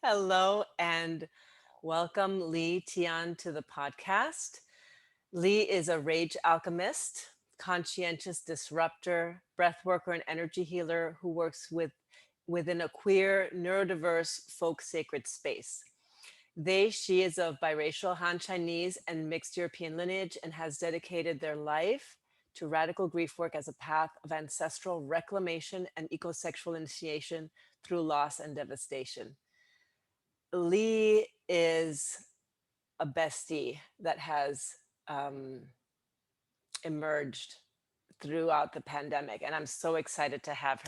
Hello and welcome Li Tian to the podcast. Li is a rage alchemist, conscientious disruptor, breathworker, and energy healer who works within a queer, neurodiverse folk sacred space. She is of biracial Han Chinese and mixed European lineage and has dedicated their life to radical grief work as a path of ancestral reclamation and ecosexual initiation through loss and devastation. Li is a bestie that has um, emerged throughout the pandemic, and I'm so excited to have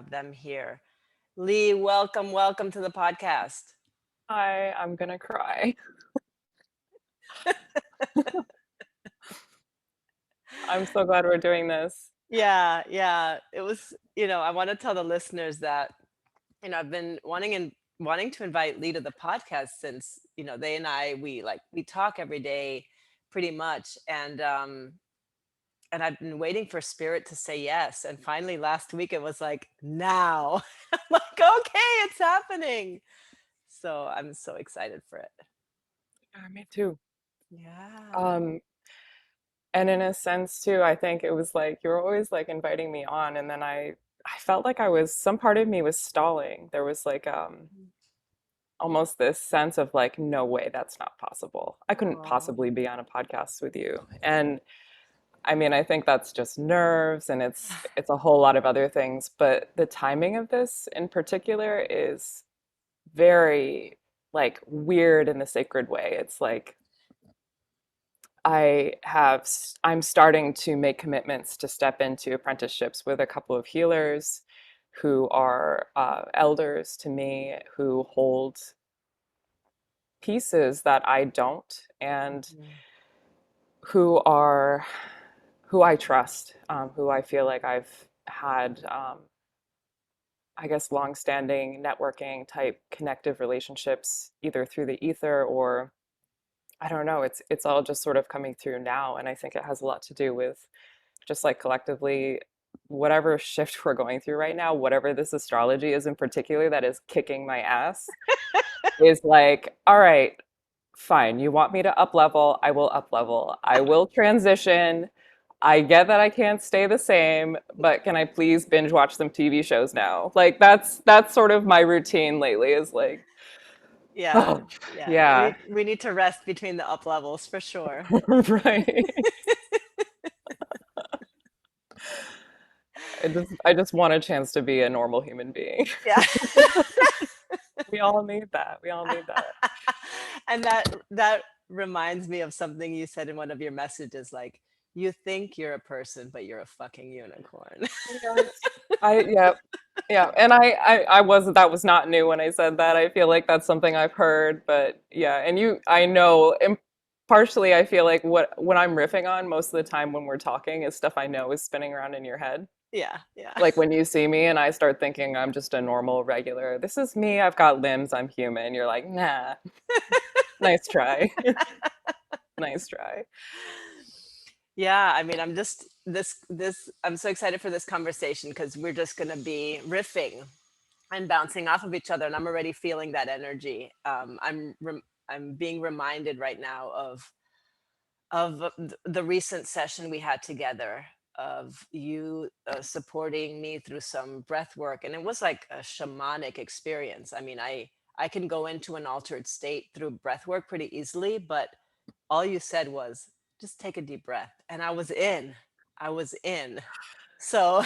them here. Li, welcome to the podcast. I'm gonna cry. I'm so glad we're doing this. Yeah. It was, I want to tell the listeners that, I've been wanting to invite Lee to the podcast since, they and I we talk every day pretty much. And I've been waiting for spirit to say yes. And finally last week it was like, now. I'm like, okay, it's happening. So I'm so excited for it. Me too. Yeah. Um, and in a sense too, I think it was like you were always like inviting me on, and then I felt like some part of me was stalling. There was like almost this sense of like, no way, that's not possible. I couldn't Oh, possibly be on a podcast with you. And I mean, I think that's just nerves and it's a whole lot of other things, but the timing of this in particular is very like weird in the sacred way. It's like I'm starting to make commitments to step into apprenticeships with a couple of healers who are elders to me who hold pieces that I don't, and mhm. who are who I trust, who I feel like I've had, I guess, long-standing networking type connective relationships, either through the ether or I don't know. It's all just sort of coming through now, and I think it has a lot to do with just like collectively whatever shift we're going through right now, whatever this astrology is in particular that is kicking my ass, is like, all right, fine. You want me to up level? I will up level. I will transition. I get that I can't stay the same, but can I please binge watch some TV shows now? Like that's sort of my routine lately is like, Yeah. oh, Yeah. yeah, We need to rest between the up levels for sure. right. I just want a chance to be a normal human being. Yeah. We all need that. We all need that. And that reminds me of something you said in one of your messages, like, you think you're a person, but you're a fucking unicorn. Yes. Yeah. Yeah. And I wasn't that was not new when I said that. I feel like that's something I've heard, but yeah, and I know and partially I feel like when I'm riffing on most of the time when we're talking is stuff I know is spinning around in your head. Yeah. Like when you see me and I start thinking I'm just a normal, regular, this is me, I've got limbs, I'm human. You're like, nah, nice try. Nice try. Yeah, I mean, I'm just this I'm so excited for this conversation because we're just going to be riffing and bouncing off of each other, and I'm already feeling that energy. I'm being reminded right now of the recent session we had together, of you supporting me through some breath work, and it was like a shamanic experience. I mean, I can go into an altered state through breath work pretty easily, but all you said was just take a deep breath, and I was in. So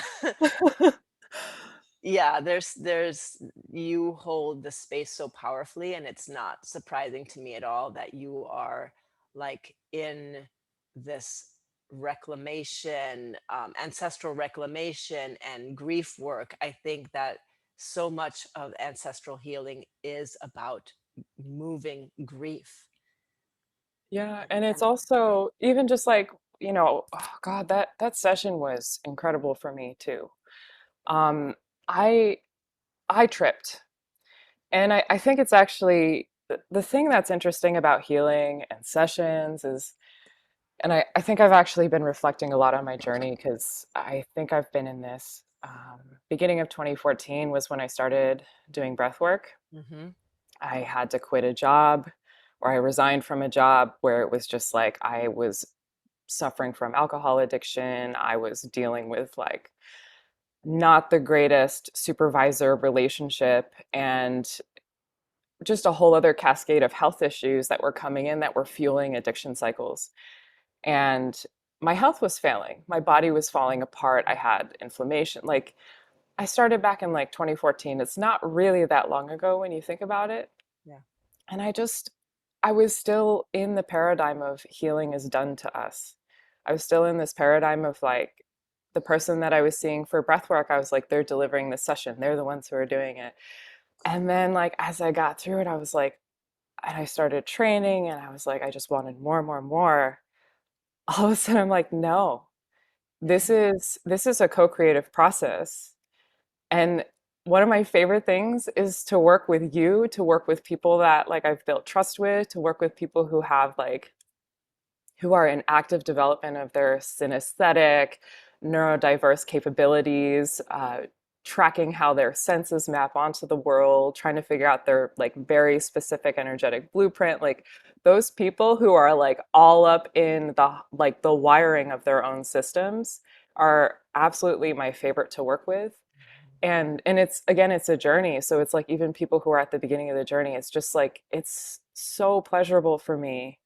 yeah, there's you hold the space so powerfully, and it's not surprising to me at all that you are like in this reclamation, ancestral reclamation and grief work. I think that so much of ancestral healing is about moving grief. Yeah, and it's And also even just like, oh God, that session was incredible for me too. Um, I I tripped. And I think it's actually the thing that's interesting about healing and sessions is, and I think I've actually been reflecting a lot on my journey because I think I've been in this beginning of 2014 was when I started doing breath work. Mm-hmm. I had to quit a job, or I resigned from a job where it was just like I was suffering from alcohol addiction. I was dealing with like not the greatest supervisor relationship and just a whole other cascade of health issues that were coming in that were fueling addiction cycles. And my health was failing. My body was falling apart. I had inflammation. Like I started back in like 2014. It's not really that long ago when you think about it. Yeah. And I was still in the paradigm of healing is done to us. I was still in this paradigm of like the person that I was seeing for breath work, I was like, they're delivering this session. They're the ones who are doing it. And then like as I got through it, I was like, and I started training and I was like, I just wanted more, more, more. All of a sudden I'm like, no, this is a co-creative process. And one of my favorite things is to work with you, to work with people that like I've built trust with, to work with people who have like who are in active development of their synesthetic, neurodiverse capabilities, tracking how their senses map onto the world, trying to figure out their like very specific energetic blueprint. Like those people who are like all up in the wiring of their own systems are absolutely my favorite to work with. And it's again, it's a journey. So it's like even people who are at the beginning of the journey, it's just like it's so pleasurable for me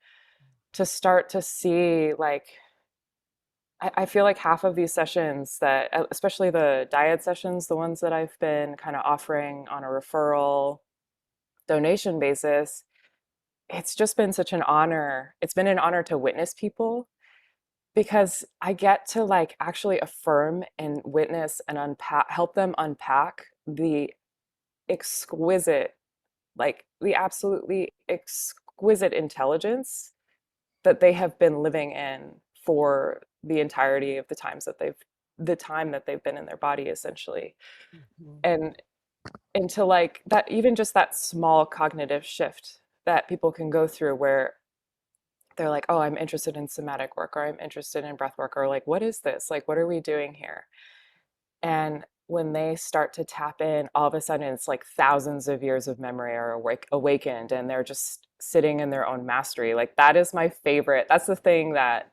to start to see like I feel like half of these sessions that especially the diet sessions, the ones that I've been kind of offering on a referral donation basis, it's just been such an honor. It's been an honor to witness people because I get to like actually affirm and witness and unpack, help them unpack the exquisite, like the absolutely exquisite intelligence that they have been living in for the entirety of the time that they've been in their body essentially. Mm-hmm. And to like that, even just that small cognitive shift that people can go through where they're like, oh, I'm interested in somatic work, or I'm interested in breath work, or like, what is this, like what are we doing here? And when they start to tap in, all of a sudden it's like thousands of years of memory are awakened and they're just sitting in their own mastery. Like that is my favorite. That's the thing that,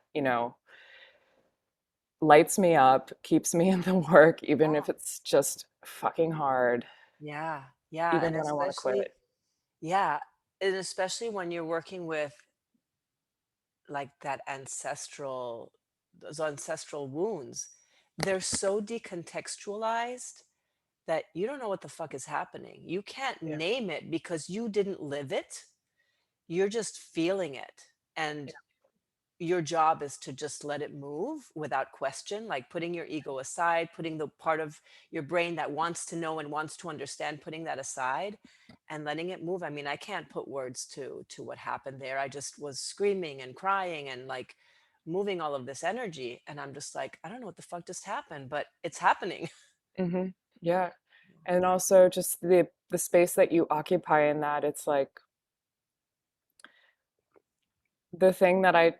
lights me up, keeps me in the work, even if it's just fucking hard, Yeah. Yeah. even And when I want to especially, quit. yeah. And especially when you're working with like that ancestral, those ancestral wounds, they're so decontextualized that you don't know what the fuck is happening. You can't Yeah. name it because you didn't live it. You're just feeling it. And your job is to just let it move without question, like putting your ego aside, putting the part of your brain that wants to know and wants to understand, putting that aside and letting it move. I mean, I can't put words to what happened there. I just was screaming and crying and like moving all of this energy, and I'm just like, I don't know what the fuck just happened, but it's happening. Hmm. Yeah. And also just the space that you occupy in that, it's like the thing that I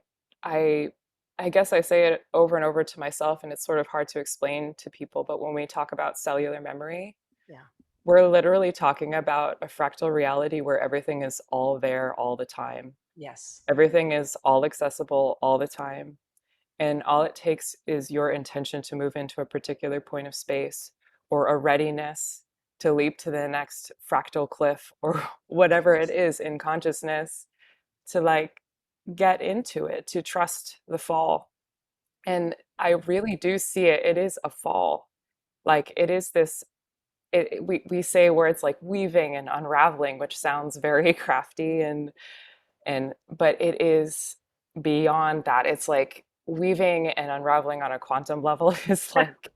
I guess I say it over and over to myself and it's sort of hard to explain to people, but when we talk about cellular memory, Yeah. we're literally talking about a fractal reality where everything is all there all the time. Yes. Everything is all accessible all the time. And all it takes is your intention to move into a particular point of space or a readiness to leap to the next fractal cliff or whatever it is in consciousness to like get into it, to trust the fall. And I really do see it. It is a fall. Like it is this, we say words like weaving and unraveling, which sounds very crafty but it is beyond that. It's like weaving and unraveling on a quantum level is like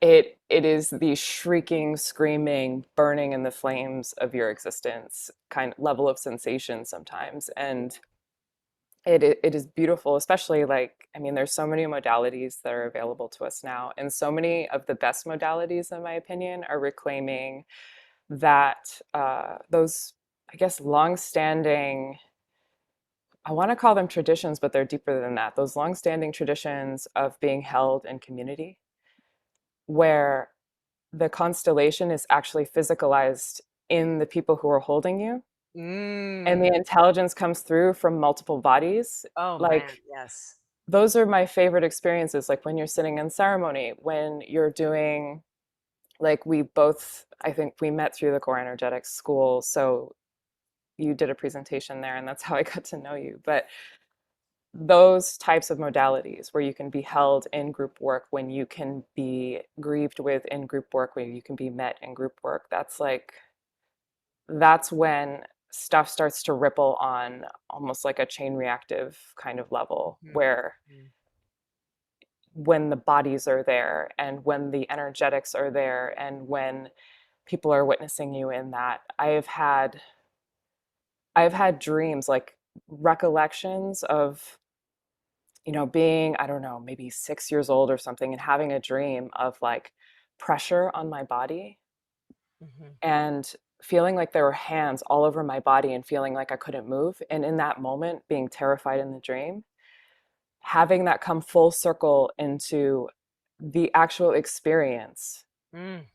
it is the shrieking, screaming, burning in the flames of your existence kind of level of sensation sometimes. And it is beautiful, especially like, I mean, there's so many modalities that are available to us now. And so many of the best modalities, in my opinion, are reclaiming that those, I guess, long-standing, I want to call them traditions, but they're deeper than that. Those long-standing traditions of being held in community, where the constellation is actually physicalized in the people who are holding you, and the Mm. intelligence comes through from multiple bodies. Oh man, Like, yes. those are my favorite experiences, like when you're sitting in ceremony, when you're doing, like, we both, I think we met through the core energetics school, so you did a presentation there and that's how I got to know you. But those types of modalities where you can be held in group work, when you can be grieved with in group work, where you can be met in group work, that's like, that's when stuff starts to ripple on almost like a chain reactive kind of level, Mhm. where Mhm. when the bodies are there and when the energetics are there and when people are witnessing you in that, I've had dreams, like recollections of, being, I don't know, maybe 6 years old or something, and having a dream of like pressure on my body Mhm. and feeling like there were hands all over my body and feeling like I couldn't move. And in that moment, being terrified in the dream, having that come full circle into the actual experience. Mm.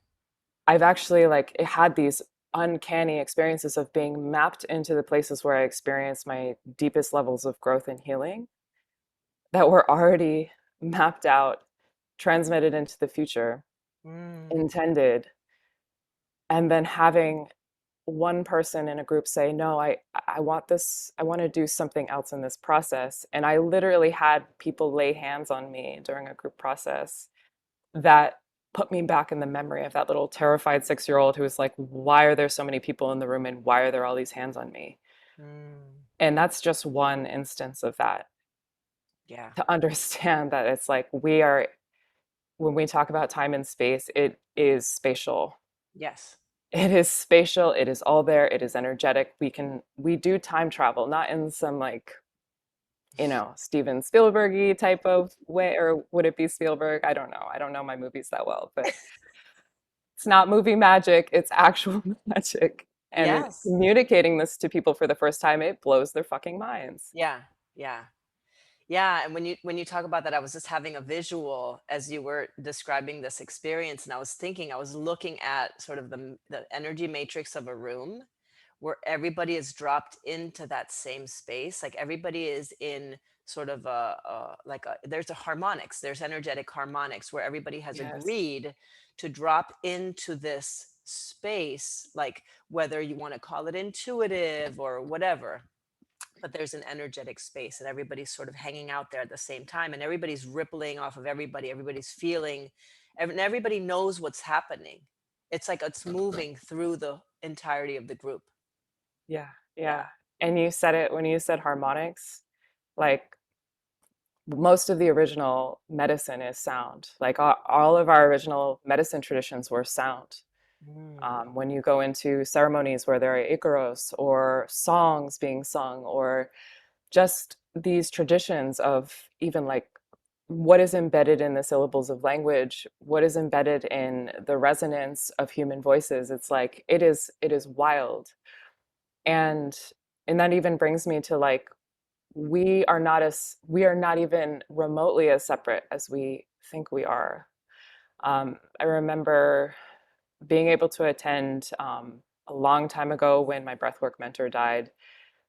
I've actually like had these uncanny experiences of being mapped into the places where I experienced my deepest levels of growth and healing that were already mapped out, transmitted into the future, Mm. intended, and then having one person in a group say, no, I want this, I want to do something else in this process. And I literally had people lay hands on me during a group process that put me back in the memory of that little terrified 6 year old who was like, why are there so many people in the room and why are there all these hands on me? Mm. And that's just one instance of that. Yeah. To understand that it's like, we are, when we talk about time and space, it is spatial. Yes. It is spatial, it is all there, it is energetic. We do time travel, not in some like, Steven Spielberg-y type of way, or would it be Spielberg? I don't know. I don't know my movies that well, but it's not movie magic, it's actual magic. And Yes. communicating this to people for the first time, it blows their fucking minds. Yeah. Yeah. Yeah, and when you talk about that, I was just having a visual as you were describing this experience, and I was thinking, I was looking at sort of the energy matrix of a room where everybody is dropped into that same space. Like everybody is in sort of there's a harmonics, there's energetic harmonics where everybody has Yes. agreed to drop into this space, like whether you want to call it intuitive or whatever, but there's an energetic space and everybody's sort of hanging out there at the same time and everybody's rippling off of everybody's feeling, and everybody knows what's happening. It's like it's moving through the entirety of the group. Yeah. Yeah. Yeah. And you said it when you said harmonics, like most of the original medicine is sound. Like all of our original medicine traditions were sound. Mm. When you go into ceremonies where there are icaros or songs being sung, or just these traditions of even like what is embedded in the syllables of language, what is embedded in the resonance of human voices, it's like it is wild. And that even brings me to like, we are not even remotely as separate as we think we are. I remember being able to attend, a long time ago when my breathwork mentor died.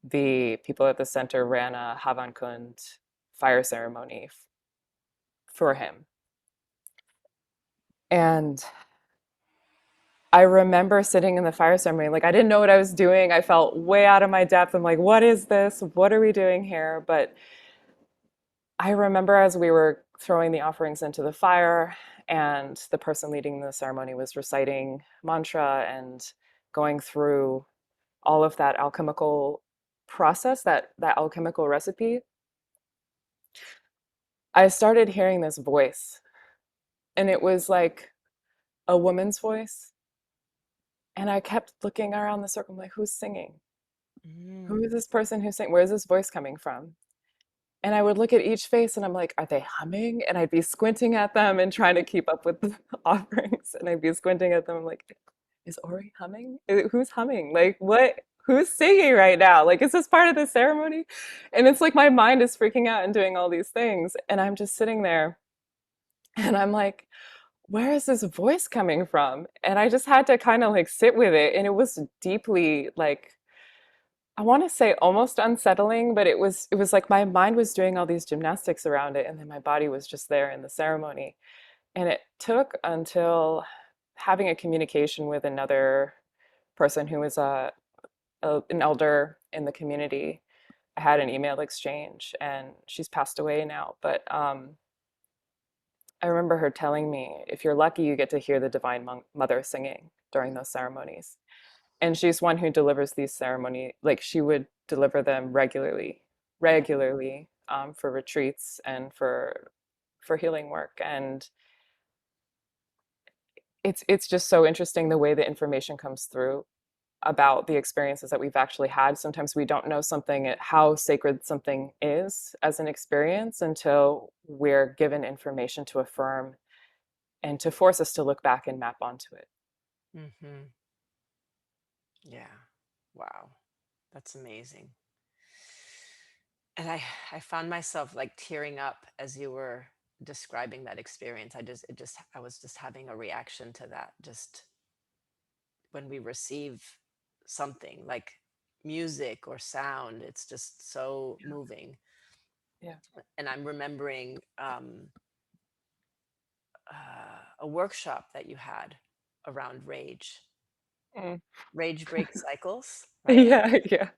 The people at the center ran a Havan Kund fire ceremony for him. And I remember sitting in the fire ceremony, like I didn't know what I was doing. I felt way out of my depth. I'm like, what is this? What are we doing here? But I remember as we were throwing the offerings into the fire, and the person leading the ceremony was reciting mantra and going through all of that alchemical process, that alchemical recipe. I started hearing this voice, and it was like a woman's voice. And I kept looking around the circle, I'm like, who's singing? Who Mm. is this person who's singing? Where's this voice coming from? And I would look at each face and I'm like, are they humming? And I'd be squinting at them and trying to keep up with the offerings. And I'd be squinting at them. I'm like, is Ori humming? Who's humming? Like, what? Who's singing right now? Like, is this part of the ceremony? And it's like my mind is freaking out and doing all these things. And I'm just sitting there and I'm like, where is this voice coming from? And I just had to kind of like sit with it. And it was deeply like, I want to say almost unsettling, but it was like my mind was doing all these gymnastics around it, and then my body was just there in the ceremony. And it took until having a communication with another person who was an elder in the community. I had an email exchange, and she's passed away now. But I remember her telling me, if you're lucky, you get to hear the Divine Mother singing during those ceremonies. And she's one who delivers these ceremony, like she would deliver them regularly for retreats and for healing work. And it's just so interesting the way the information comes through about the experiences that we've actually had. Sometimes we don't know something, how sacred something is as an experience until we're given information to affirm and to force us to look back and map onto it. Mm-hmm. Yeah. Wow. That's amazing. And I found myself like tearing up as you were describing that experience. I was just having a reaction to that. Just when we receive something like music or sound, it's just so moving. Yeah. And I'm remembering a workshop that you had around Mm. rage break cycles, right? Yeah, yeah,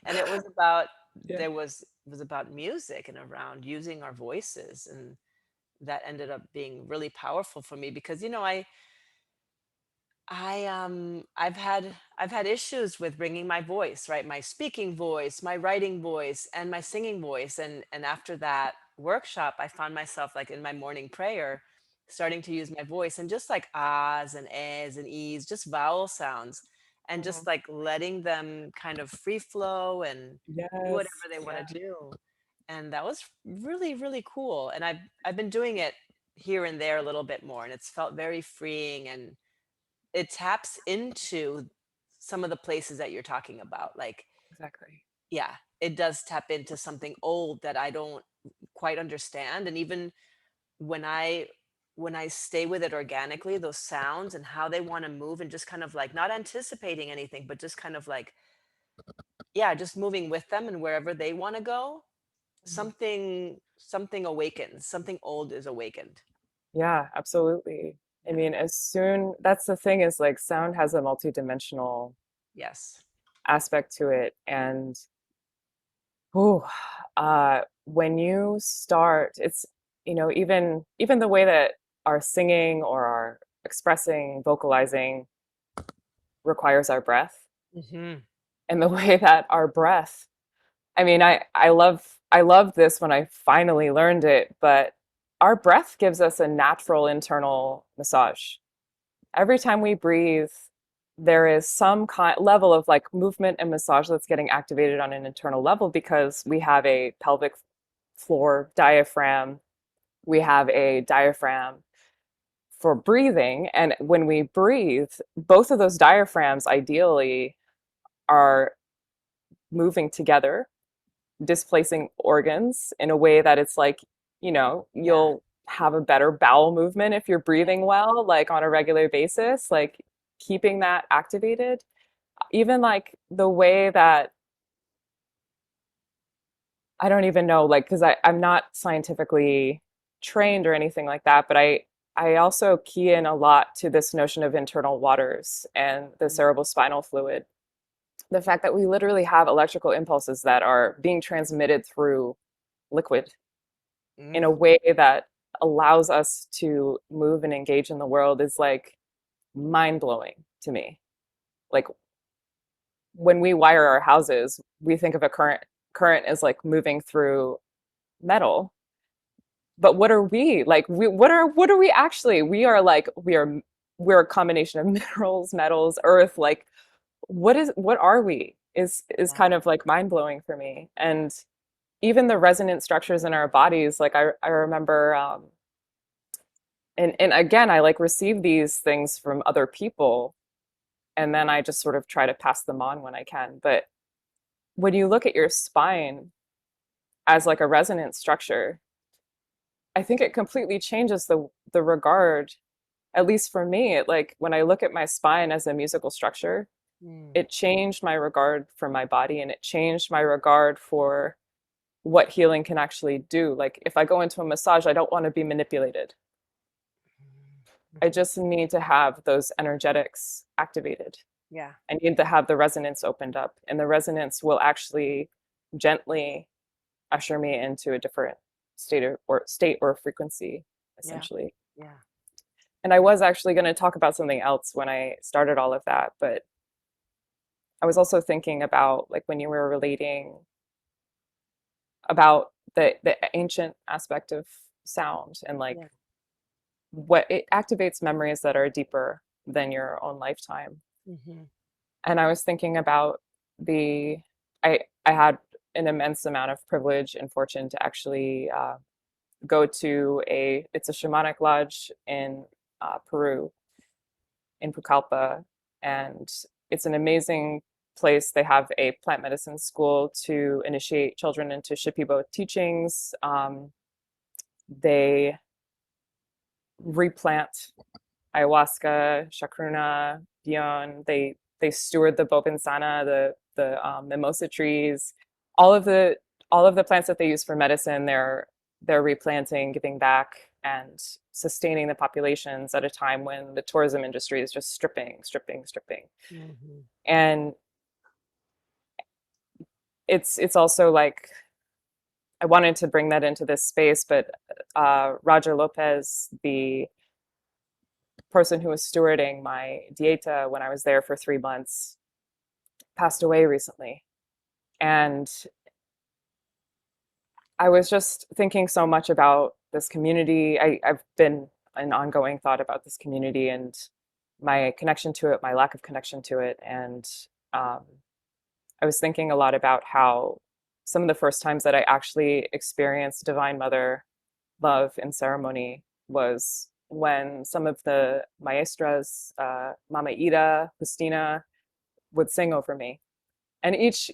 And it was about yeah. it was about music and around using our voices, and that ended up being really powerful for me because I've had issues with bringing my voice, right? My speaking voice, my writing voice, and my singing voice. And after that workshop, I found myself like in my morning prayer starting to use my voice and just like ahs and ehs and e's, just vowel sounds, and just Mhm. like letting them kind of free flow and do whatever Yes, they want yeah, to do. And that was really, really cool. And I've been doing it here and there a little bit more, and it's felt very freeing, and it taps into some of the places that you're talking about. Like, exactly. yeah, it does tap into something old that I don't quite understand. And even when I when I stay with it organically, those sounds and how they want to move and just kind of like not anticipating anything, but just kind of like, yeah, just moving with them and wherever they want to go, Mhm. something awakens, something old is awakened. Yeah, absolutely. I Yeah. mean, that's the thing is like sound has a multidimensional Yes. aspect to it. And oh, when you start, it's, even the way that our singing or our expressing, vocalizing requires our breath, Hmm. and the way that our breath, I mean, I love this when I finally learned it, but our breath gives us a natural internal massage. Every time we breathe, there is some kind level of like movement and massage that's getting activated on an internal level because we have a pelvic floor diaphragm, we have a diaphragm for breathing, and when we breathe, both of those diaphragms ideally are moving together, displacing organs in a way that it's like, Yeah. you'll have a better bowel movement if you're Yeah. breathing well, like on a regular basis, like keeping that activated. Even like the way that, I don't even know, like, because I'm not scientifically trained or anything like that, but I also key in a lot to this notion of internal waters and the cerebral spinal fluid. The fact that we literally have electrical impulses that are being transmitted through liquid in Mm. a way that allows us to move and engage in the world is like mind blowing to me. Like when we wire our houses, we think of a current as like moving through metal. But what are we? Like what are we actually? We're a combination of minerals, metals, earth. Like what are we? Is Yeah. kind of like mind blowing for me. And even the resonant structures in our bodies, like I remember and again, I like receive these things from other people, and then I just sort of try to pass them on when I can. But when you look at your spine as like a resonant structure, I think it completely changes the regard. at least for me, it like when I look at my spine as a musical structure, Mm. it changed my regard for my body, and it changed my regard for what healing can actually do. Like if I go into a massage, I don't want to be manipulated. I Mhm. just need to have those energetics activated. Yeah. I need to have the resonance opened up, and the resonance will actually gently usher me into a different state or frequency, Yeah. essentially. Yeah. And I was actually going to talk about something else when I started all of that, but I was also thinking about like when you were relating about the ancient aspect of sound and Yeah. like what it activates memories that are deeper than your own lifetime. Hmm. And I was thinking about the I had an immense amount of privilege and fortune to actually go to it's a shamanic lodge in Peru, in Pucallpa, and it's an amazing place. They have a plant medicine school to initiate children into Shipibo teachings. They replant ayahuasca, chacruna, dion. They steward the bobinsana, the mimosa trees, all of the all of the plants that they use for medicine. They're replanting, giving back, and sustaining the populations at a time when the tourism industry is just stripping, stripping, stripping. Hmm. And it's also like I wanted to bring that into this space, but Roger Lopez, the person who was stewarding my dieta when I was there for 3 months, passed away recently. And I was just thinking so much about this community. I've been an ongoing thought about this community and my connection to it, my lack of connection to it. And um, I was thinking a lot about how some of the first times that I actually experienced Divine Mother love in ceremony was when some of the maestras, Mama Ida, Justina, would sing over me. And each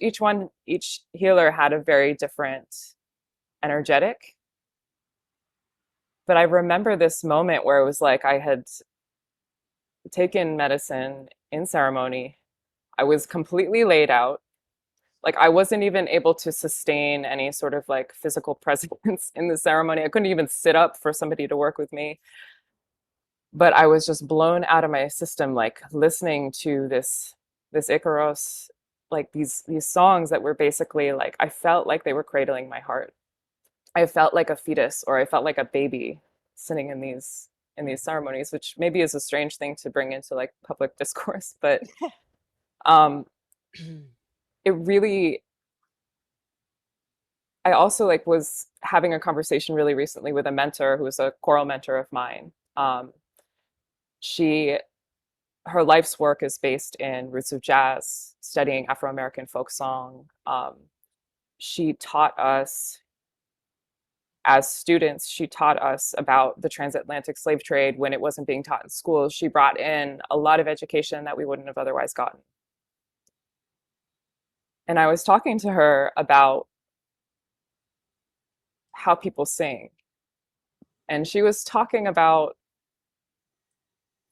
healer had a very different energetic. But I remember this moment where it was like I had taken medicine in ceremony. I was completely laid out. Like I wasn't even able to sustain any sort of like physical presence in the ceremony. I couldn't even sit up for somebody to work with me. But I was just blown out of my system, like listening to this Icaros, like these songs that were basically like I felt like they were cradling my heart. I felt like a fetus or I felt like a baby sitting in these ceremonies, which maybe is a strange thing to bring into like public discourse, but um it really I also like was having a conversation really recently with a mentor who was a choral mentor of mine. She Her life's work is based in roots of jazz, studying Afro-American folk song. She taught us as students, she taught us about the transatlantic slave trade when it wasn't being taught in schools. She brought in a lot of education that we wouldn't have otherwise gotten. And I was talking to her about how people sing. And she was talking about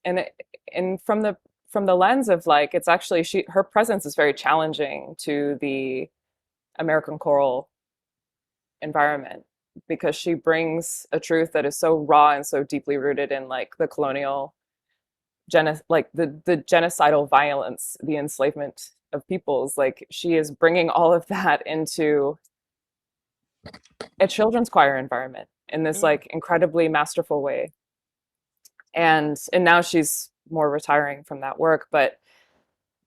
and and from the lens of like it's actually her presence is very challenging to the American choral environment because she brings a truth that is so raw and so deeply rooted in like the colonial like the genocidal violence, the enslavement of peoples. Like she is bringing all of that into a children's choir environment in this Mm. like incredibly masterful way. And now she's more retiring from that work, but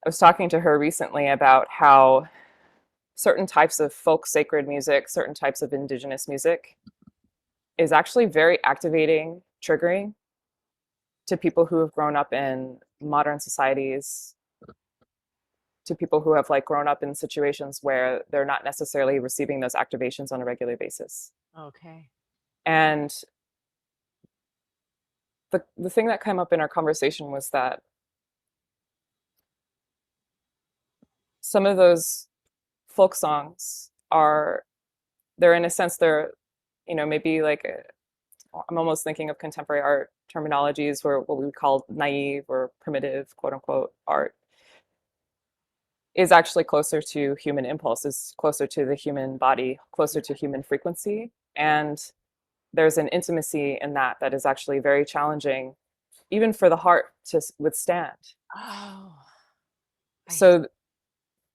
I was talking to her recently about how certain types of folk sacred music, certain types of indigenous music is actually very activating, triggering to people who have grown up in modern societies, to people who have like grown up in situations where they're not necessarily receiving those activations on a regular basis. Okay. And the thing that came up in our conversation was that some of those folk songs are they're in a sense they're maybe like I'm almost thinking of contemporary art terminologies where what we would call naive or primitive, quote unquote, art is actually closer to human impulse, is closer to the human body, closer to human frequency. And there's an intimacy in that that is actually very challenging, even for the heart to withstand. Oh, I So,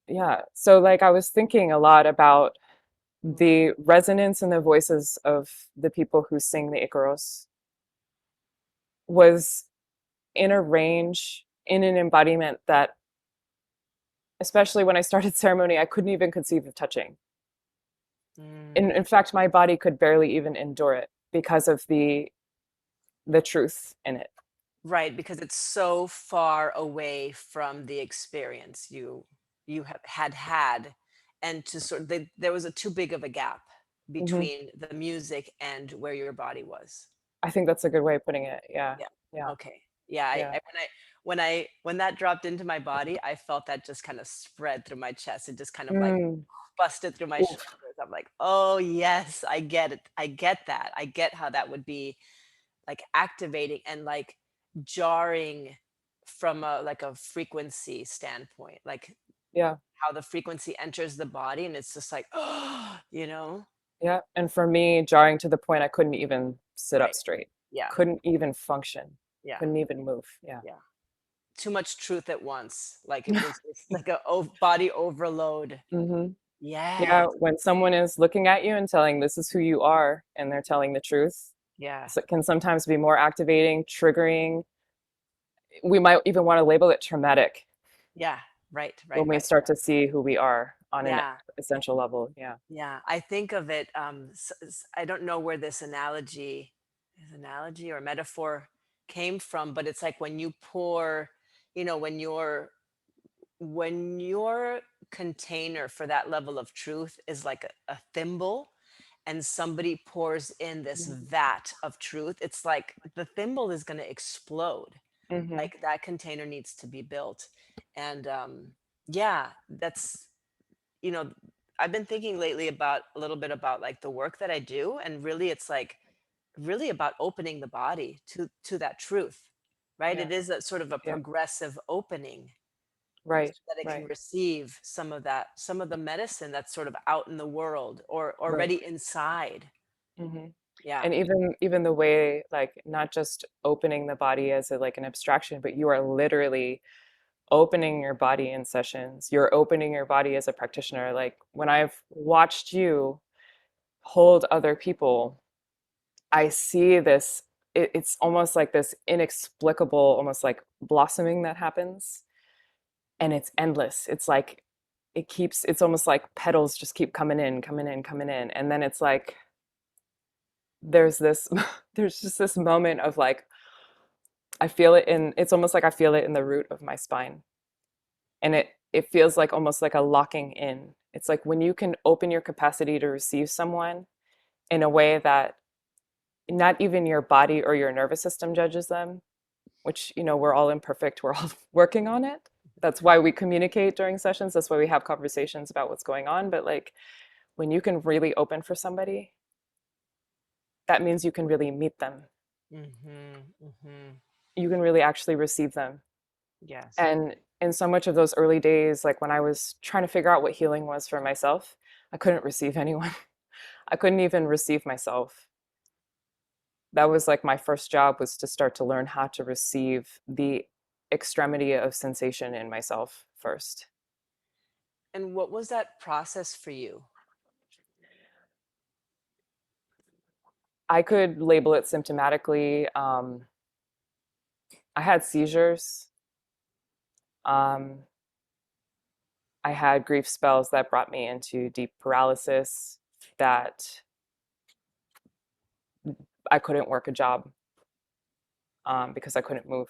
yeah. So, like, I was thinking a lot about the resonance in the voices of the people who sing the Icaros was in a range, in an embodiment that, especially when I started ceremony, I couldn't even conceive of touching. In fact, my body could barely even endure it because of the truth in it. right, because it's so far away from the experience you have had, and to sort of there was a too big of a gap Hmm. between the music and where your body was. I think that's a good way of putting it. Yeah, Yeah. yeah, Okay. Yeah. yeah. When that dropped into my body, I felt that just kind of spread through my chest. It just kind of like Mm. busted through my Oof. shoulders. I'm like, oh yes, I get it. I get that. I get how that would be like activating and like jarring from a like a frequency standpoint. Like Yeah, how the frequency enters the body and it's just like, oh, yeah. And for me, jarring to the point I couldn't even sit up right. straight, Yeah. couldn't even function, Yeah. couldn't even move. Yeah. Yeah. Too much truth at once. Like it was just like a body overload. Hmm. Yes. Yeah, when someone is looking at you and telling this is who you are, and they're telling the truth, Yeah. so it can sometimes be more activating, triggering. We might even want to label it traumatic Yeah. Right. Right. when we Right. start to see who we are on an Yeah. essential level. Yeah. Yeah. I think of it. I don't know where this analogy or metaphor came from, but it's like when you pour, when your container for that level of truth is like a thimble and somebody pours in this vat of truth, it's like the thimble is going to explode. Mm-hmm. Like that container needs to be built. And yeah, that's, you know, I've been thinking lately about a little bit about like the work that I do. And really, it's like really about opening the body to that truth, right? Yeah. It is a sort of a Yeah. progressive opening so Right. that it can Right. receive some of the medicine that's sort of out in the world or Right. already inside. Hmm. Yeah. And even the way, like, not just opening the body as a, like, an abstraction, but you are literally opening your body in sessions. You're opening your body as a practitioner. Like, when I've watched you hold other people, I see this. It's almost like this inexplicable, almost like blossoming that happens, and it's endless. It's like it's almost like petals just keep coming in, coming in, coming in, and then it's like there's this there's just this moment of like I feel it in it's almost like I feel it in the root of my spine, and it feels like almost like a locking in. It's like when you can open your capacity to receive someone in a way that not even your body or your nervous system judges them, which, we're all imperfect, we're all working on it. That's why we communicate during sessions, that's why we have conversations about what's going on. But like when you can really open for somebody, that means you can really meet them, Mhm. Mhm. you can really actually receive them. Yes. And in so much of those early days, like when I was trying to figure out what healing was for myself, I couldn't receive anyone. I couldn't even receive myself. That was like my first job, was to start to learn how to receive the extremity of sensation in myself first. And what was that process for you? I could label it symptomatically. I had seizures. Um, I had grief spells that brought me into deep paralysis, that I couldn't work a job because I couldn't move.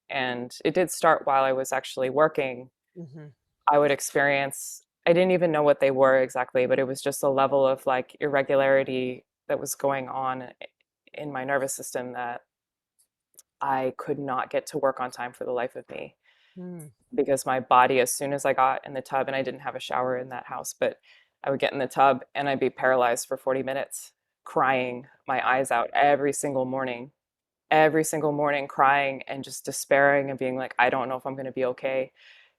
And it did start while I was actually working. Mhm. I would experience, I didn't even know what they were exactly, but it was just a level of like irregularity that was going on in my nervous system that I could not get to work on time for the life of me, Mm. because my body, as soon as I got in the tub, and I didn't have a shower in that house, but I would get in the tub and I'd be paralyzed for 40 minutes. crying my eyes out every single morning crying and just despairing and being like, I don't know if I'm going to be okay.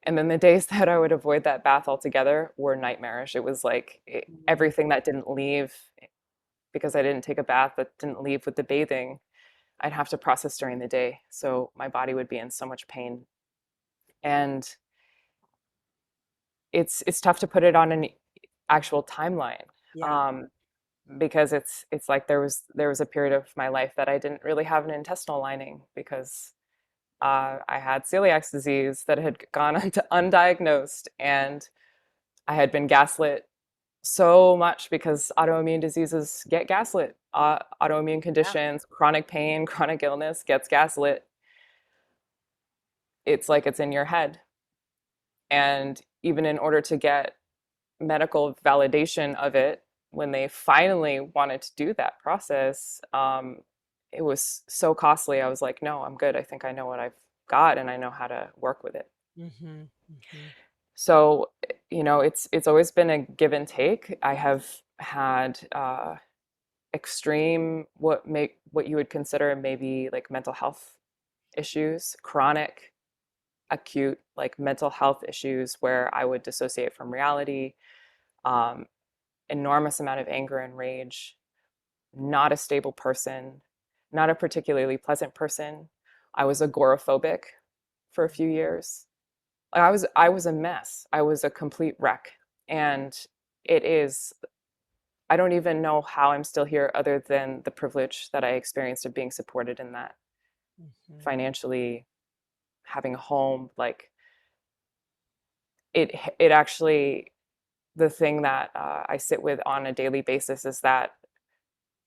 And then the days that I would avoid that bath altogether were nightmarish. It was like Mm, everything that didn't leave because I didn't take a bath, that didn't leave with the bathing, I'd have to process during the day. So my body would be in so much pain. And it's tough to put it on an actual timeline. yeah. Um, because it's like there was a period of my life that I didn't really have an intestinal lining because I had celiac disease that had gone undiagnosed, and I had been gaslit so much because autoimmune diseases get gaslit. Autoimmune Yeah. conditions, chronic pain, chronic illness gets gaslit. It's like it's in your head. And even in order to get medical validation of it, when they finally wanted to do that process, it was so costly. I was like, no, I'm good. I think I know what I've got and I know how to work with it. Mm-hmm. Mm-hmm. So, it's always been a give and take. I have had extreme what you would consider maybe like mental health issues, chronic, acute like mental health issues where I would dissociate from reality, um, enormous amount of anger and rage, not a stable person, not a particularly pleasant person. I was agoraphobic for a few years. I was a mess. I was a complete wreck. And it is I don't even know how I'm still here other than the privilege that I experienced of being supported in that Mm-hmm. financially, having a home, like it actually the thing that I sit with on a daily basis is that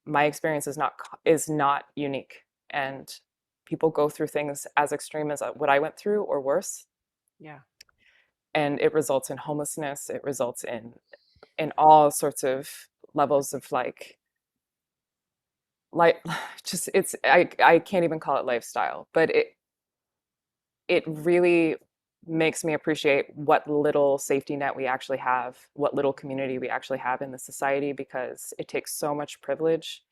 my experience is not unique, and people go through things as extreme as what I went through or worse, Yeah. and it results in homelessness. It results in all sorts of levels of like just I can't even call it lifestyle, but it really makes me appreciate what little safety net we actually have, what little community we actually have in the society, because it takes so much privilege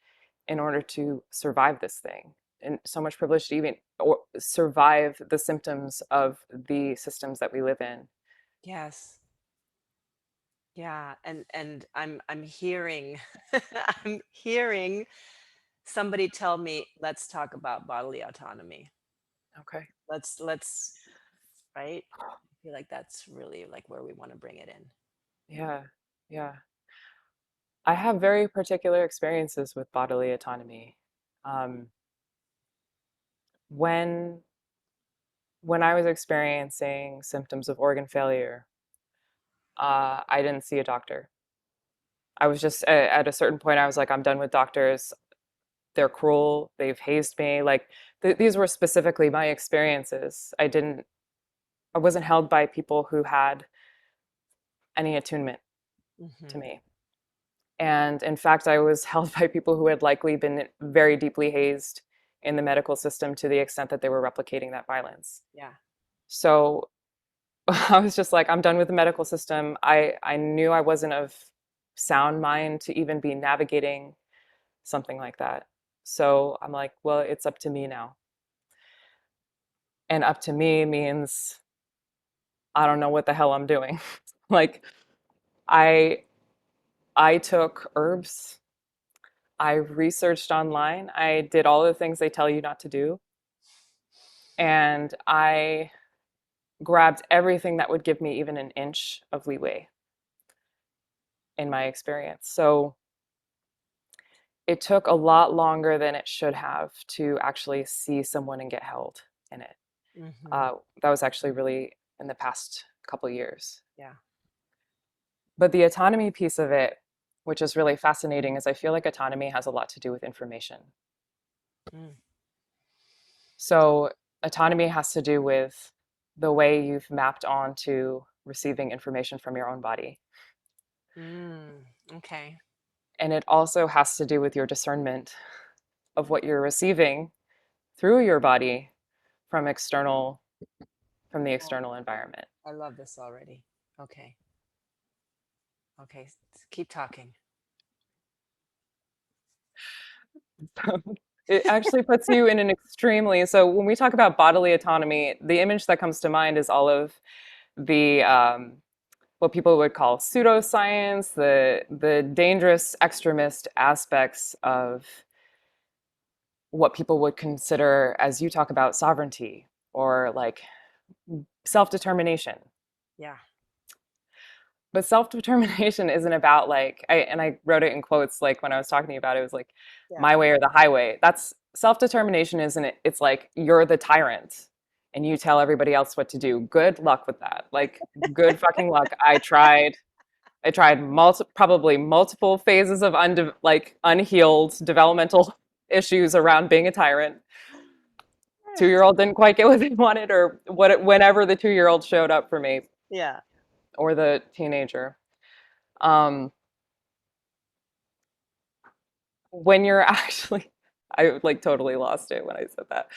in order to survive this thing, and so much privilege to even or survive the symptoms of the systems that we live in. Yes. Yeah. And I'm hearing I'm hearing somebody tell me, let's talk about bodily autonomy. Okay. Let's right? I feel like that's really like where we want to bring it in. Yeah. Yeah. I have very particular experiences with bodily autonomy. Um, when when I was experiencing symptoms of organ failure, I didn't see a doctor. I was just at a certain point, I was like, I'm done with doctors. They're cruel. They've hazed me. Like these were specifically my experiences. I wasn't held by people who had any attunement to Hmm. me. And in fact, I was held by people who had likely been very deeply hazed in the medical system to the extent that they were replicating that violence. Yeah. So I was just like, I'm done with the medical system. I knew I wasn't of sound mind to even be navigating something like that. So I'm like, well, it's up to me now. And up to me means I don't know what the hell I'm doing. Like I I took herbs, I researched online, I did all the things they tell you not to do, and I grabbed everything that would give me even an inch of leeway in my experience. So it took a lot longer than it should have to actually see someone and get held in it. Hmm. Uh, that was actually really in the past couple years. Yeah. But the autonomy piece of it, which is really fascinating, is I feel like autonomy has a lot to do with information. Mm. So autonomy has to do with the way you've mapped on to receiving information from your own body. Mm. Okay. And it also has to do with your discernment of what you're receiving through your body from from the Oh, external environment. I love this already. Okay. Okay. Keep talking. It actually puts you in an extremely, so when we talk about bodily autonomy, the image that comes to mind is all of the what people would call pseudoscience, the dangerous extremist aspects of what people would consider, as you talk about, sovereignty or like self-determination. Yeah. But self-determination isn't about like I wrote it in quotes like when I was talking to you about it, it was like Yeah. my way or the highway. That's self-determination, isn't it? It's like you're the tyrant and you tell everybody else what to do. Good luck with that. Like good fucking luck. I tried probably multiple phases of unhealed developmental issues around being a tyrant. 2-year-old didn't quite get what they wanted, or whenever the 2-year-old showed up for me, Yeah. or the teenager. Um, when you're actually, I like totally lost it when I said that.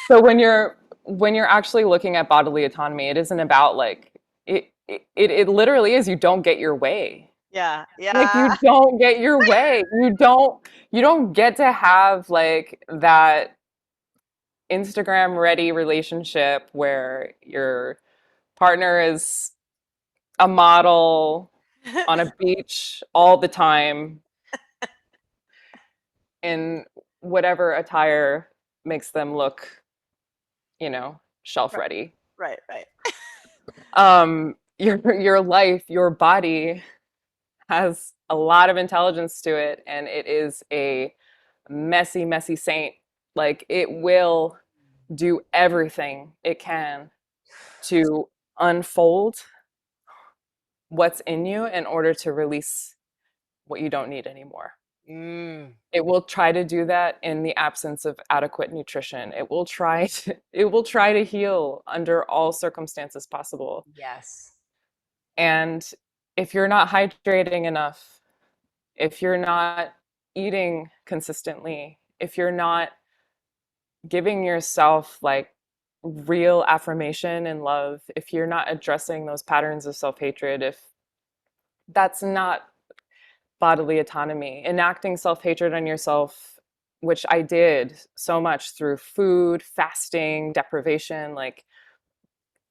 So when you're actually looking at bodily autonomy, it isn't about like it literally is you don't get your way. Yeah. Like Yeah. you don't get your way. You don't get to have like that Instagram ready relationship where your partner is a model on a beach all the time in whatever attire makes them look, shelf Right. ready. Right. Right. Your life, your body has a lot of intelligence to it, and it is a messy, messy saint. Like it will do everything it can to unfold what's in you in order to release what you don't need anymore. Mm. It will try to do that in the absence of adequate nutrition. It will try to heal under all circumstances possible. Yes. And if you're not hydrating enough, if you're not eating consistently, if you're not giving yourself like real affirmation and love, if you're not addressing those patterns of self-hatred, if that's not bodily autonomy, enacting self-hatred on yourself, which I did so much through food, fasting, deprivation, like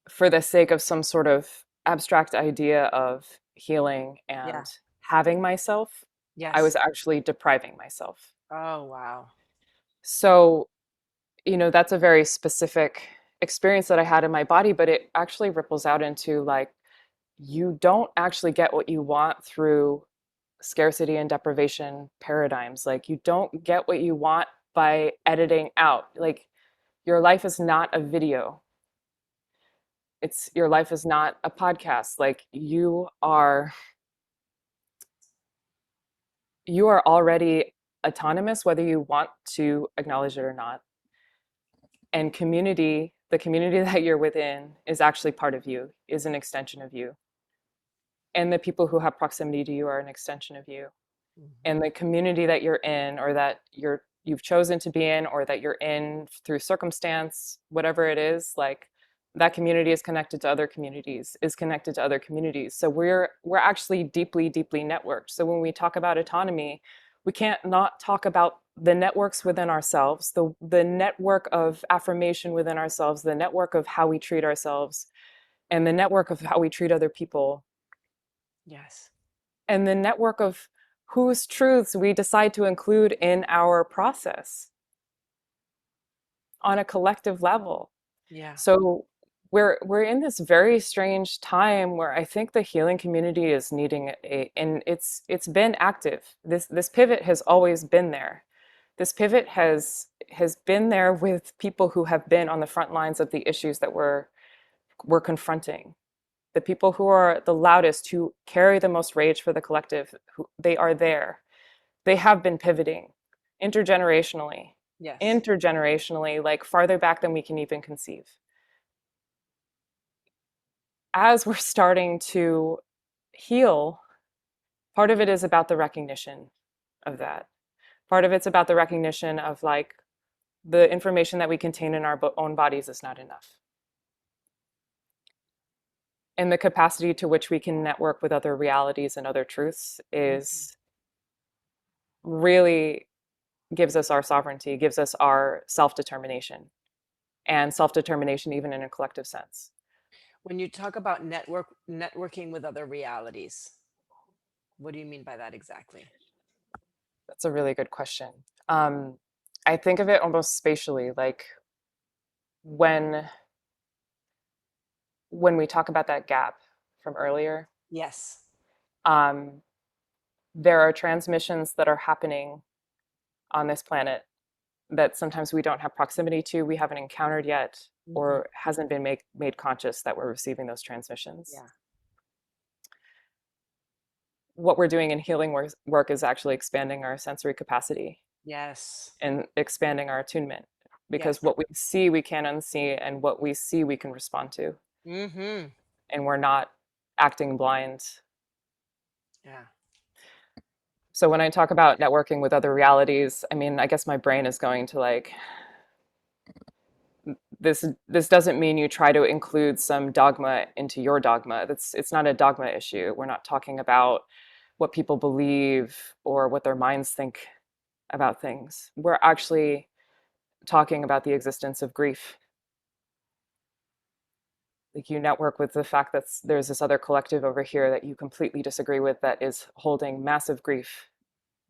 for the sake of some sort of abstract idea of healing Yeah. and having myself, I was Yes. actually depriving myself. Oh, wow. So, that's a very specific experience that I had in my body, but it actually ripples out into like, you don't actually get what you want through scarcity and deprivation paradigms. Like, you don't get what you want by editing out. Like, your life is not a video. Your life is not a podcast. Like, you are already autonomous, whether you want to acknowledge it or not. And the community that you're within is actually part of you, is an extension of you. And the people who have proximity to you are an extension of you. Mhm. And the community that you're in, or that you've chosen to be in, or that you're in through circumstance, whatever it is, like that community is connected to other communities, is connected to other communities. So we're actually deeply, deeply networked. So when we talk about autonomy, we can't not talk about the networks within ourselves, the network of affirmation within ourselves, the network of how we treat ourselves, and the network of how we treat other people, Yes. and the network of whose truths we decide to include in our process on a collective level. Yeah. So we're in this very strange time where I think the healing community is needing and it's been active. This pivot has always been there. This pivot has been there with people who have been on the front lines of the issues that we're confronting. The people who are the loudest, who carry the most rage for the collective, they are there. They have been pivoting intergenerationally, Yes. intergenerationally, like farther back than we can even conceive. As we're starting to heal, part of it is about the recognition of that. Part of it's about the recognition of like the information that we contain in our own bodies is not enough. And the capacity to which we can network with other realities and other truths Mhm. really gives us our sovereignty, gives us our self-determination, and self-determination even in a collective sense. When you talk about networking with other realities, what do you mean by that exactly? That's a really good question. Um, I think of it almost spatially, like when we talk about that gap from earlier, Yes. um, there are transmissions that are happening on this planet that sometimes we don't have proximity to, we haven't encountered yet, Hmm. or hasn't been made conscious that we're receiving those transmissions. Yeah. What we're doing in healing work is actually expanding our sensory capacity Yes. and expanding our attunement, Yes. because what we see we can unsee, and what we see we can respond to, Hmm. and we're not acting blind. Yeah. So when I talk about networking with other realities, I mean, I guess my brain is going to like, this doesn't mean you try to include some dogma into your dogma. It's not a dogma issue. We're not talking about what people believe or what their minds think about things. We're actually talking about the existence of grief. Like, you network with the fact that there's this other collective over here that you completely disagree with that is holding massive grief.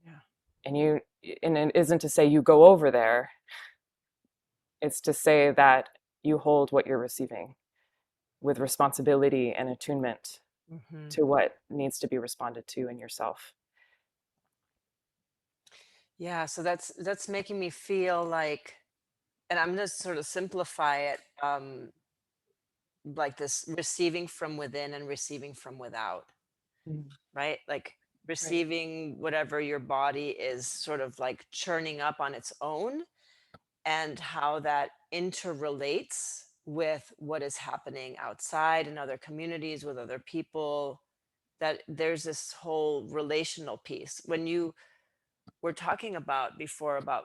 Yeah. And you, and it isn't to say you go over there, it's to say that you hold what you're receiving with responsibility and attunement Hmm. to what needs to be responded to in yourself. Yeah. So that's making me feel like, and I'm going to sort of simplify it, like this receiving from within and receiving from without, Mm. right? Like Right. receiving whatever your body is sort of like churning up on its own, and how that interrelates with what is happening outside in other communities with other people. That there's this whole relational piece. When you were talking about before about,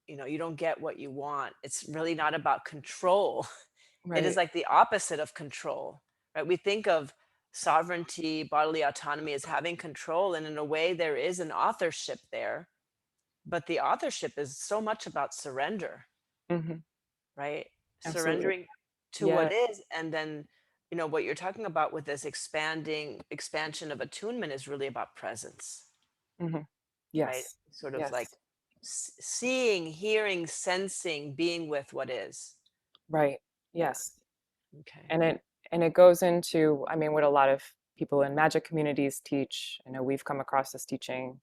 you don't get what you want, it's really not about control. It is Right. like the opposite of control, right? We think of sovereignty, bodily autonomy as having control, and in a way there is an authorship there, but the authorship is so much about surrender, Hmm. right? Absolutely. Surrendering to Yeah. what is, and then what you're talking about with this expansion of attunement is really about presence, Hmm. right? Yes. Sort of like Yes. seeing, hearing, sensing, being with what is. Right. Yeah. Yes. Okay. And it goes into, I mean, what a lot of people in magic communities teach. I know we've come across this teaching,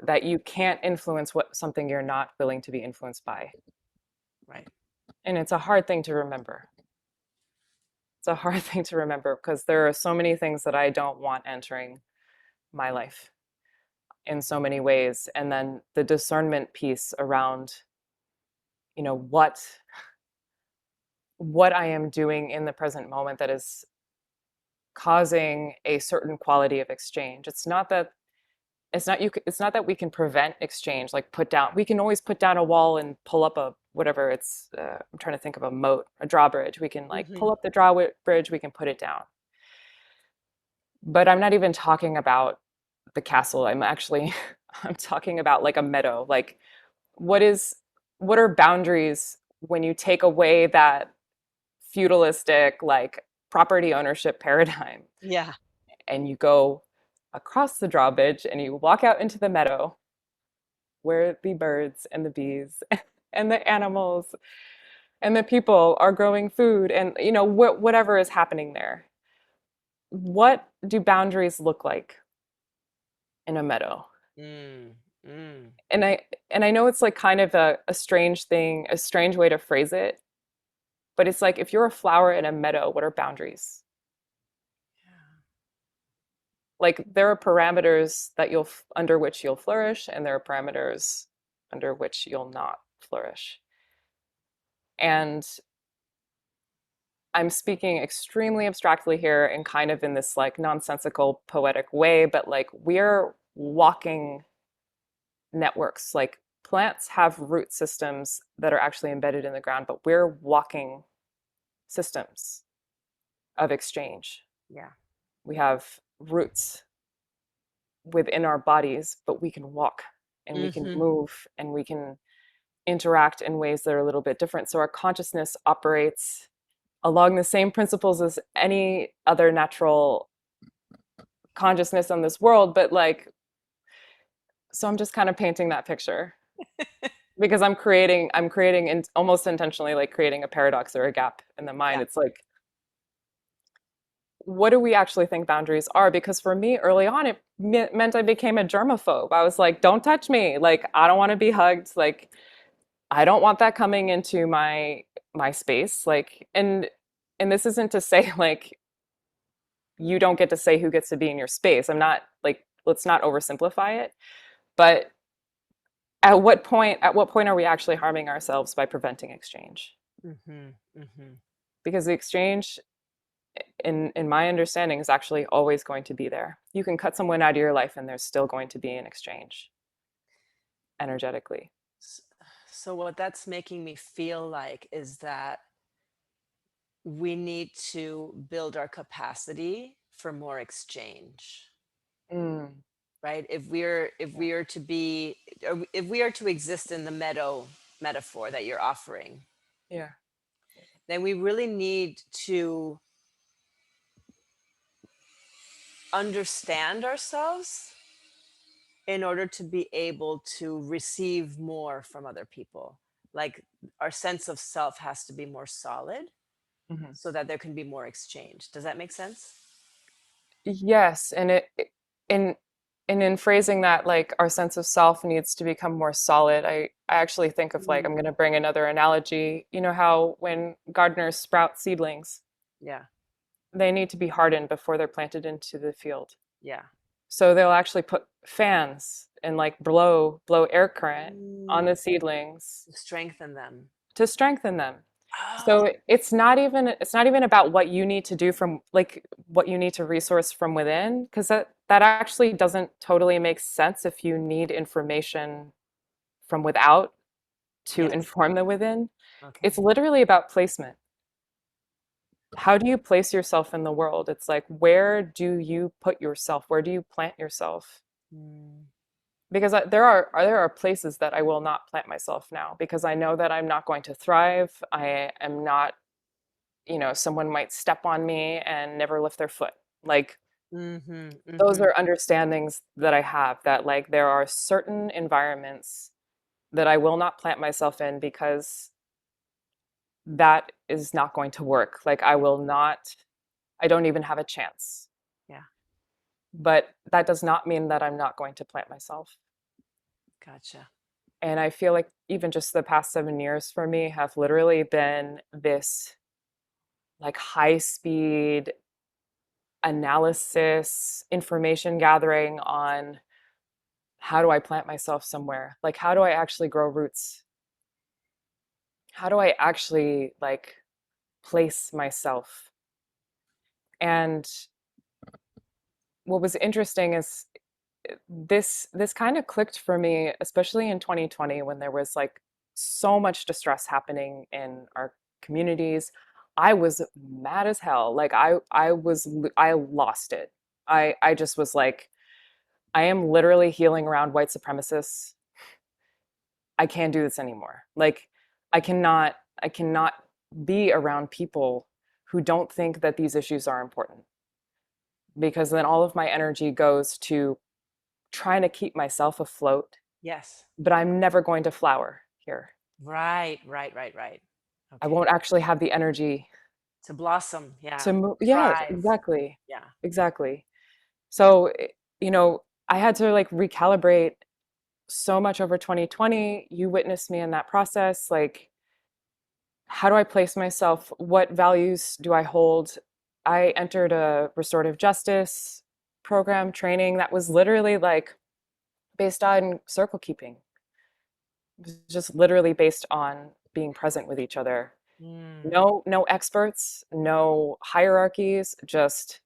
that you can't influence what something you're not willing to be influenced by. Right. And it's a hard thing to remember. It's a hard thing to remember because there are so many things that I don't want entering my life in so many ways. And then the discernment piece around, you know, what I am doing in the present moment that is causing a certain quality of exchange. It's not that we can prevent exchange, like put down, we can always put down a wall and pull up a whatever it's, I'm trying to think of a moat, a drawbridge. We can like Hmm. pull up the drawbridge, we can put it down. But I'm not even talking about the castle. I'm actually I'm talking about like a meadow. Like, what is what are boundaries when you take away that feudalistic like property ownership paradigm, Yeah. and you go across the drawbridge and you walk out into the meadow where the birds and the bees and the animals and the people are growing food, and whatever is happening there. What do boundaries look like in a meadow? Mm. Mm. And I know it's like kind of a strange thing, a strange way to phrase it, but it's like, if you're a flower in a meadow, what are boundaries? Yeah. Like, there are parameters that you'll under which you'll flourish, and there are parameters under which you'll not flourish. And I'm speaking extremely abstractly here and kind of in this like nonsensical poetic way, but like, we're walking networks. Like, plants have root systems that are actually embedded in the ground, but we're walking systems of exchange. Yeah. We have roots within our bodies, but we can walk and we can Mm-hmm. move and we can interact in ways that are a little bit different. So our consciousness operates along the same principles as any other natural consciousness on this world, but like, so I'm just kind of painting that picture because I'm creating almost intentionally, like creating a paradox or a gap in the mind. Yeah. It's like, what do we actually think boundaries are? Because for me early on, it meant I became a germaphobe. I was like, don't touch me. Like, I don't want to be hugged. Like, I don't want that coming into my space. Like, and this isn't to say like you don't get to say who gets to be in your space. I'm not like, let's not oversimplify it. But at what point are we actually harming ourselves by preventing exchange? Mm-hmm. Mm-hmm. Because the exchange in my understanding is actually always going to be there. You can cut someone out of your life and there's still going to be an exchange energetically. S- So what that's making me feel like is that we need to build our capacity for more exchange, Mm, right? If we are to be, or if we are to exist in the meadow metaphor that you're offering, yeah. then we really need to understand ourselves in order to be able to receive more from other people. Like, our sense of self has to be more solid Hmm. so that there can be more exchange. Does that make sense? Yes, and in in phrasing that, like our sense of self needs to become more solid. I actually think of like I'm Mm, going to bring another analogy. You know how when gardeners sprout seedlings, yeah. they need to be hardened before they're planted into the field. Yeah. So they'll actually put fans and like blow air current on Mm, the seedlings strengthen them. to strengthen them. Oh, So it's not even about what you need to do from like what you need to resource from within, because that actually doesn't totally make sense if you need information from without to yes. inform the within. It's Okay. literally about placement. How do you place yourself in the world? It's like, where do you put yourself? Where do you plant yourself? Mm, Because there are places that I will not plant myself now because I know that I'm not going to thrive. I am not, someone might step on me and never lift their foot. Like mm-hmm, those mm-hmm. are understandings that I have that like there are certain environments that I will not plant myself in because that is not going to work. Like I don't even have a chance. Yeah. But that does not mean that I'm not going to plant myself. Gotcha. And I feel like even just the past 7 years for me have literally been this like high speed analysis, information gathering on how do I plant myself somewhere? Like, how do I actually grow roots? How do I actually like place myself? And what was interesting is this kind of clicked for me, especially in 2020 when there was like so much distress happening in our communities. I was mad as hell. Like I lost it. I just was like, I am literally healing around white supremacists. I can't do this anymore. Like I cannot be around people who don't think that these issues are important because then all of my energy goes to trying to keep myself afloat, Yes. but I'm never going to flower here. Right, right, right, right. I Okay. won't actually have the energy To blossom. Yeah. to move. Yes, Thrive. exactly. Yeah. Exactly. So, I had to like recalibrate so much over 2020. You witnessed me in that process. Like, how do I place myself? What values do I hold? I entered a restorative justice program training that was literally like based on circle keeping. It was just literally based on being present with each other. Mm, No experts, no hierarchies, just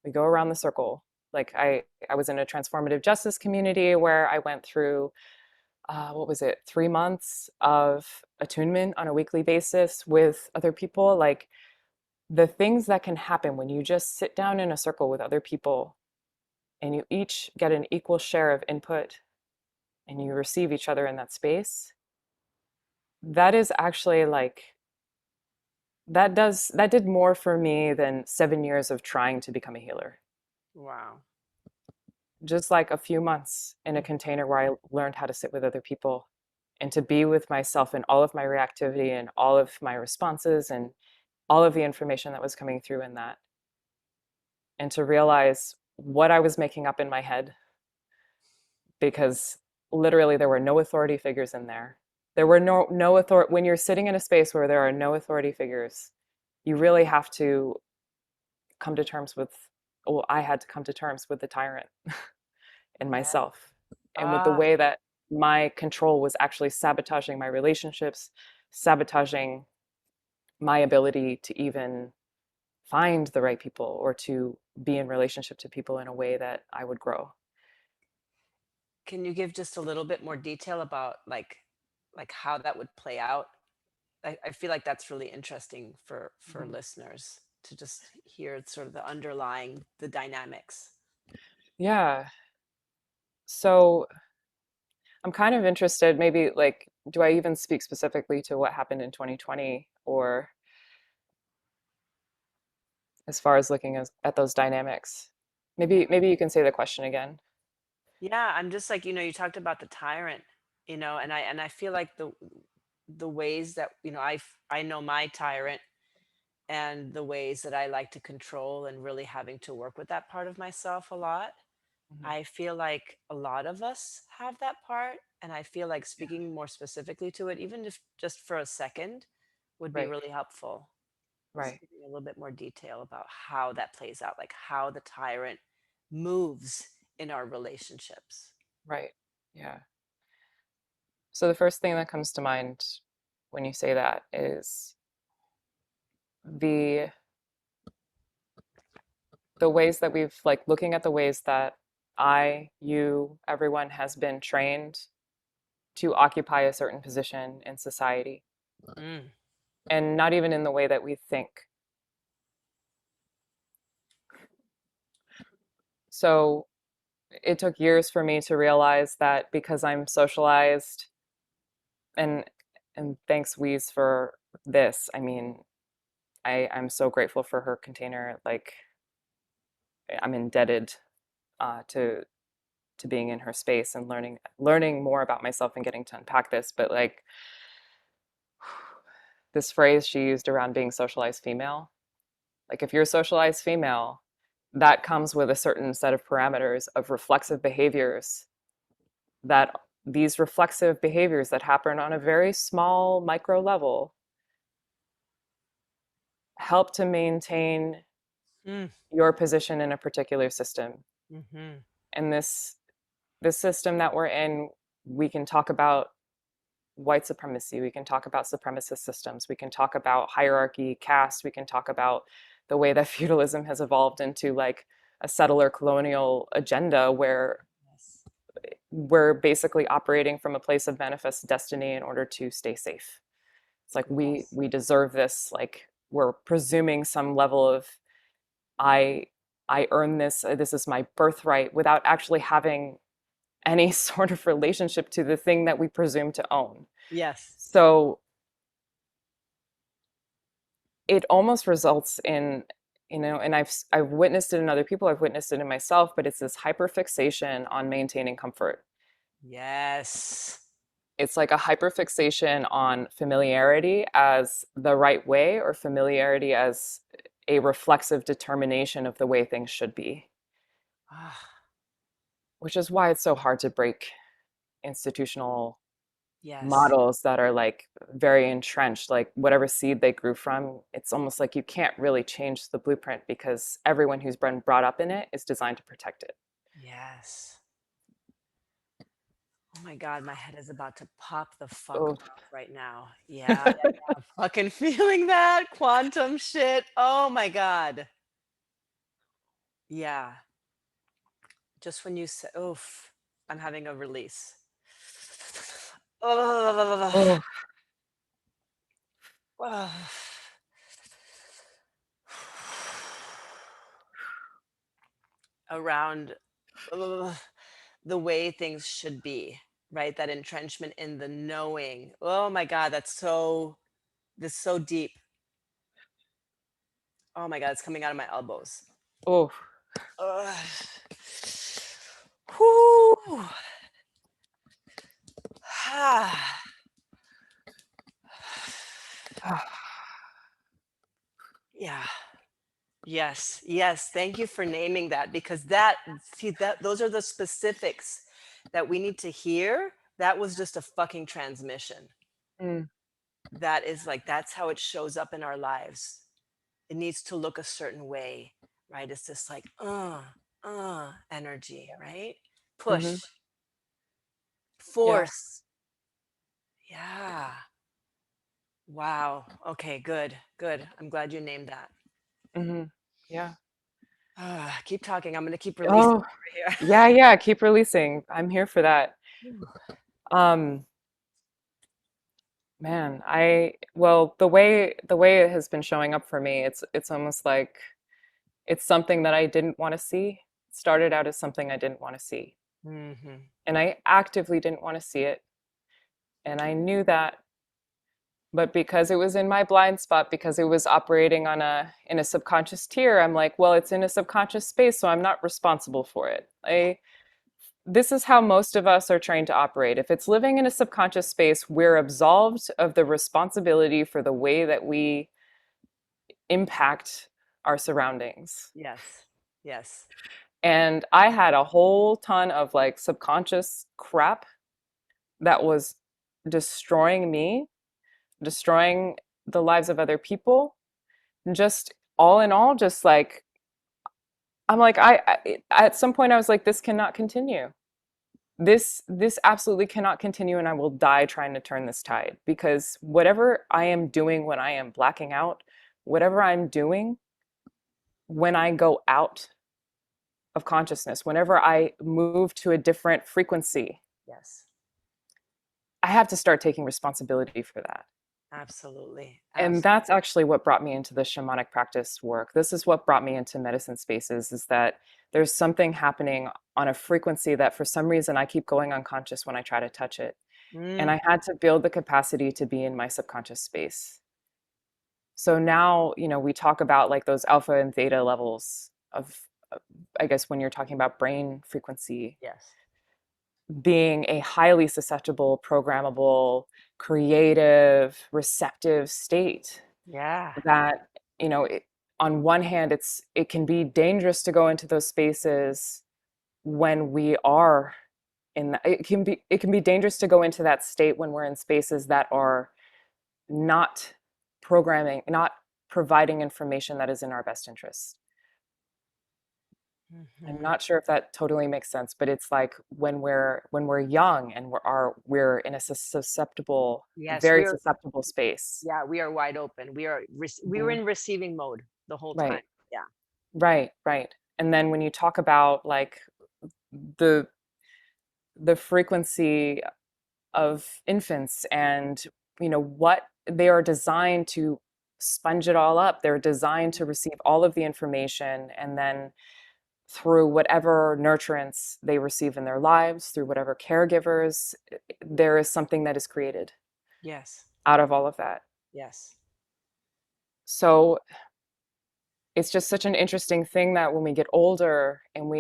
we go around the circle. Like I was in a transformative justice community where I went through what was it, 3 months of attunement on a weekly basis with other people. Like the things that can happen when you just sit down in a circle with other people and you each get an equal share of input and you receive each other in that space, that is actually like that did more for me than 7 years of trying to become a healer. Wow. Just like a few months in a container where I learned how to sit with other people and to be with myself and all of my reactivity and all of my responses and all of the information that was coming through in that, and to realize what I was making up in my head, because literally there were no authority figures in there. There were no authority. When you're sitting in a space where there are no authority figures, you really have to come to terms with, well, I had to come to terms with the tyrant in Yeah. myself, and with the Ah, way that my control was actually sabotaging my relationships, sabotaging my ability to even find the right people or to be in relationship to people in a way that I would grow. can you give just a little bit more detail about like how that would play out? I feel like that's really interesting for Mhm. listeners to just hear sort of the underlying the dynamics. Yeah. So I'm kind of interested, maybe like, do I even speak specifically to what happened in 2020, or as far as looking at those dynamics? Yeah. Maybe you can say the question again. Yeah, I'm just like, you talked about the tyrant, and I feel like the ways that, I know my tyrant and the ways that I like to control and really having to work with that part of myself a lot. Mhm. I feel like a lot of us have that part, and I feel like Yeah. speaking more specifically to it, even if just for a second, would be Right. really helpful. Just Right. giving a little bit more detail about how that plays out, like how the tyrant moves in our relationships. Right. Yeah. So the first thing that comes to mind when you say that is the the ways that we've, like, looking at the ways that you, everyone has been trained to occupy a certain position in society, Mm. and not even in the way that we think. So it took years for me to realize that because I'm socialized, and thanks Weeze for this. I mean, I'm so grateful for her container. Like, I'm indebted to being in her space and learning more about myself and getting to unpack this. But like, this phrase she used around being socialized female, like, if you're a socialized female, that comes with a certain set of parameters of reflexive behaviors, that these reflexive behaviors that happen on a very small micro level help to maintain Mm. your position in a particular system. Hmm. And this system that we're in, we can talk about white supremacy, we can talk about supremacist systems, we can talk about hierarchy, caste, we can talk about the way that feudalism has evolved into like a settler colonial agenda where Yes. we're basically operating from a place of manifest destiny in order to stay safe. It's like Yes. we deserve this, like we're presuming some level of I I earn this, this is my birthright, without actually having any sort of relationship to the thing that we presume to own. Yes. So it almost results in, and I've witnessed it in other people, I've witnessed it in myself, but it's this hyperfixation on maintaining comfort. Yes. It's like a hyperfixation on familiarity as the right way, or familiarity as a reflexive determination of the way things should be, Ah, which is why it's so hard to break institutional yes. models that are like very entrenched. Like, whatever seed they grew from, it's almost like you can't really change the blueprint because everyone who's been brought up in it is designed to protect it. Yes. Oh my God, my head is about to pop the fuck Oh. off right now. Yeah, yeah, yeah. I'm fucking feeling that quantum shit. Oh my God. Yeah. Just when you said, oof, I'm having a release. Oh. Around. ugh, the way things should be, right? That entrenchment in the knowing. Oh my God, this is so deep. Oh my God, it's coming out of my elbows. Oh, Ugh. Whew. Ah. Yeah. Yes. Yes. Thank you for naming that, because see, those are the specifics that we need to hear. That was just a fucking transmission. mm, That is like, that's how it shows up in our lives. It needs to look a certain way, right? It's this like, energy, right? hmm, Push, yeah, force. Yeah. Wow. Okay, good. Good. I'm glad you named that. hmm, yeah. Keep talking. I'm going to keep releasing Oh, over here. yeah, yeah. Keep releasing. I'm here for that. Um, Man, well, the way it has been showing up for me, it's almost like it's something that I didn't want to see. It started out as something I didn't want to see, Hmm. and I actively didn't want to see it, and I knew that, but because it was in my blind spot, because it was operating on a in a subconscious tier, I'm like, well, it's in a subconscious space, so I'm not responsible for it. This is how most of us are trained to operate. If it's living in a subconscious space, we're absolved of the responsibility for the way that we impact our surroundings. Yes. Yes. And I had a whole ton of like subconscious crap that was destroying me, destroying the lives of other people. Just all in all, just like, I'm like, at some point I was like, this cannot continue. This absolutely cannot continue, and I will die trying to turn this tide, because whatever I am doing when I am blacking out, whatever I'm doing when I go out of consciousness, whenever I move to a different frequency, Yes. I have to start taking responsibility for that. Absolutely. And Absolutely. that's actually what brought me into the shamanic practice work. This is what brought me into medicine spaces, is that there's something happening on a frequency that for some reason I keep going unconscious when I try to touch it. And Mm. I had to build the capacity to be in my subconscious space. So now, we talk about like those alpha and theta levels of, I guess, when you're talking about brain frequency, Yes. being a highly susceptible, programmable, creative, receptive state Yeah. that, you know, it, on one hand, it can be dangerous to go into those spaces when we are it can be dangerous to go into that state when we're in spaces that are not not providing information that is in our best interest. I'm Hmm. not sure if that totally makes sense, but it's like when we're young and we're in a Yes. very susceptible space. Yeah, we are wide open. We were Mhm. in receiving mode the whole time. Right, Yeah. right, right. And then when you talk about like the the frequency of infants, and what they are designed to sponge it all up, they're designed to receive all of the information, and then through whatever nurturance they receive in their lives, through whatever caregivers, there is something that is created Yes. out of all of that. Yes. So it's just such an interesting thing that when we get older and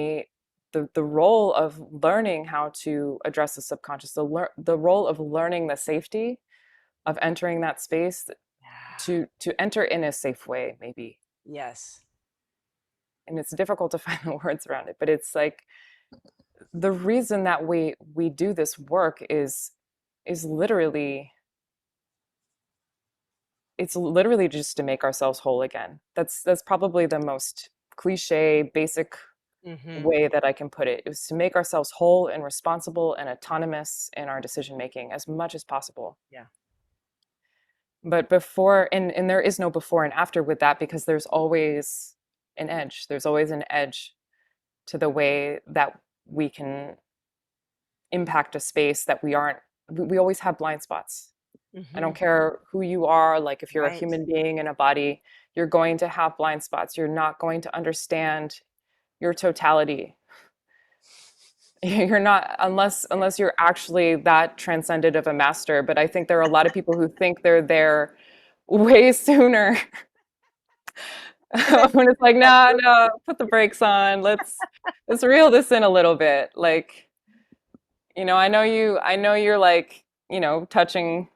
the role of learning how to address the subconscious, the role of learning the safety of entering that space, Yeah. to enter in a safe way, maybe. Yes. And it's difficult to find the words around it, but it's like the reason that we do this work is literally, it's literally just to make ourselves whole again. That's probably the most cliche, basic Hmm. way that I can put it, is to make ourselves whole and responsible and autonomous in our decision making as much as possible. Yeah. But before, and there is no before and after with that, because there's always an edge. There's always an edge to the way that we can impact a space that we always have blind spots. I Hmm. don't care who you are, like if you're a Right. human being in a body, you're going to have blind spots. You're not going to understand your totality. You're not, unless you're actually that transcendent of a master. But I think there are a lot of people who think they're there way sooner. And then When it's like, like, no, no, put the brakes on. Let's reel this in a little bit. Like, I know you're like, touching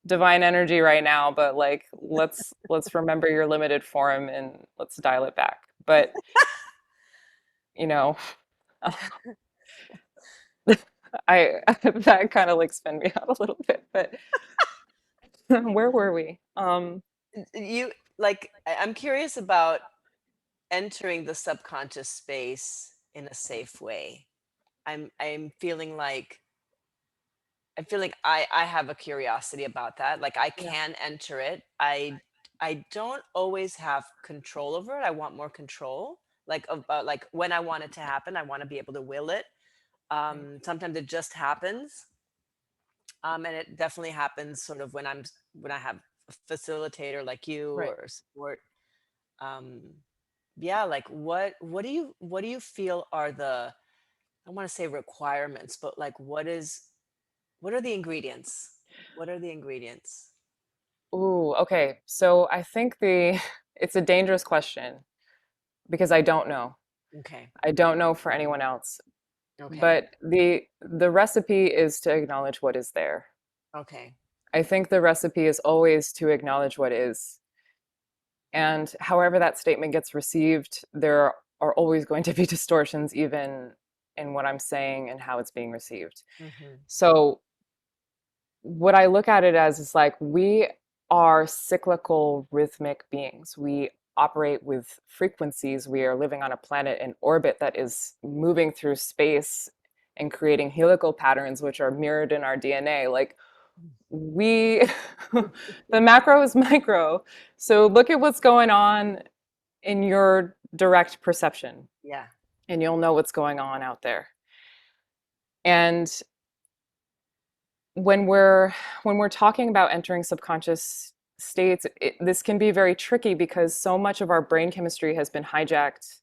divine energy right now, but like let's remember your limited form and let's dial it back. But, you know, I that kind of like spun me out a little bit, but where were we? you like I'm curious about entering the subconscious space in a safe way. I'm feeling like I have a curiosity about that. Like I Yeah, can enter it. I don't always have control over it. I want more control. Like about like when I want it to happen, I want to be able to will it. right, Sometimes it just happens. And it definitely happens sort of when I have a facilitator like you right. or support. Um, yeah, like what do you feel are the, I want to say requirements, but like what are the ingredients? What are the ingredients? Ooh, okay. So I think the it's a dangerous question because I don't know. Okay. I don't know for anyone else. Okay. But the recipe is to acknowledge what is there. Okay. I think the recipe is always to acknowledge what is. And however that statement gets received, there are always going to be distortions, even in what I'm saying and how it's being received. Hmm. So, what I look at it as is like we are cyclical, rhythmic beings. We operate with frequencies. We are living on a planet in orbit that is moving through space and creating helical patterns, which are mirrored in our DNA. Like, we, the macro is micro. So, look at what's going on in your direct perception, Yeah. and you'll know what's going on out there. And when we're talking about entering subconscious states, this can be very tricky because so much of our brain chemistry has been hijacked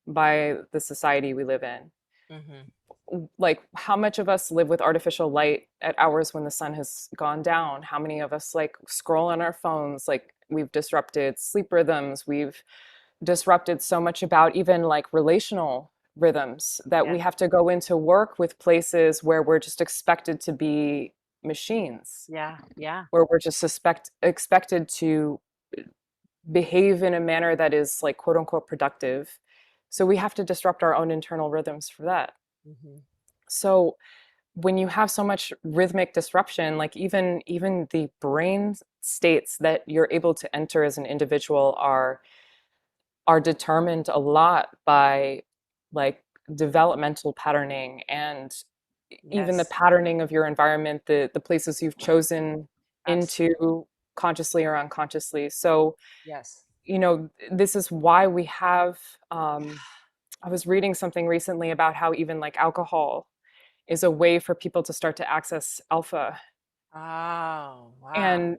by the society we live in. Hmm. Like, how much of us live with artificial light at hours when the sun has gone down? How many of us like scroll on our phones? Like, we've disrupted sleep rhythms. We've disrupted so much about even like relational rhythms that Yeah. we have to go into work with places where we're just expected to be machines, Yeah. Yeah. where we're just expected to behave in a manner that is like quote unquote productive. So we have to disrupt our own internal rhythms for that. Hmm. So when you have so much rhythmic disruption, like even the brain states that you're able to enter as an individual are determined a lot by like developmental patterning and even the Yes. patterning of your environment, the places you've chosen Absolutely. into consciously or unconsciously. So, Yes. this is why we have I was reading something recently about how even like alcohol is a way for people to start to access alpha. Oh, wow. And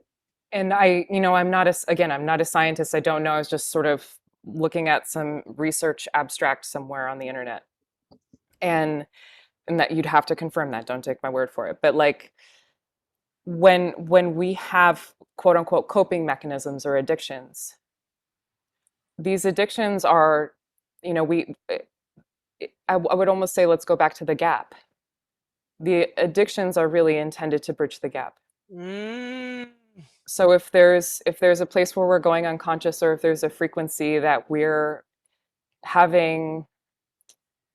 I'm not I'm not a scientist. I don't know. I was just sort of looking at some research abstract somewhere on the internet. And that you'd have to confirm that. Don't take my word for it. But like when we have quote unquote coping mechanisms or addictions, these addictions are, we I would almost say let's go back to the gap. The addictions are really intended to bridge the gap. Mm. So if there's a place where we're going unconscious, or if there's a frequency that having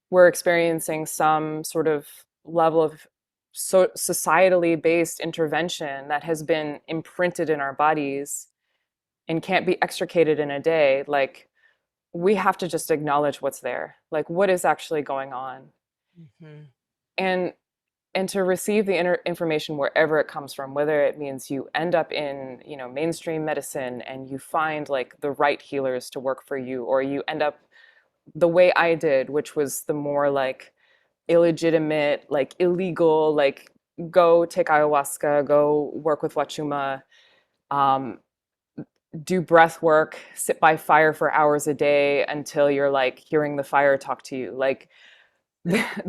we're experiencing some sort of level of societally based intervention that has been imprinted in our bodies and can't be extricated in a day, like we have to just acknowledge what's there, like what is actually going on, Hmm. and to receive the information wherever it comes from, whether it means you end up in mainstream medicine and you find like the right healers to work for you, or you end up the way I did, which was the more like illegitimate, like illegal, like go take ayahuasca, go work with Wachuma, um, do breath work, sit by fire for hours a day until you're like hearing the fire talk to you. Like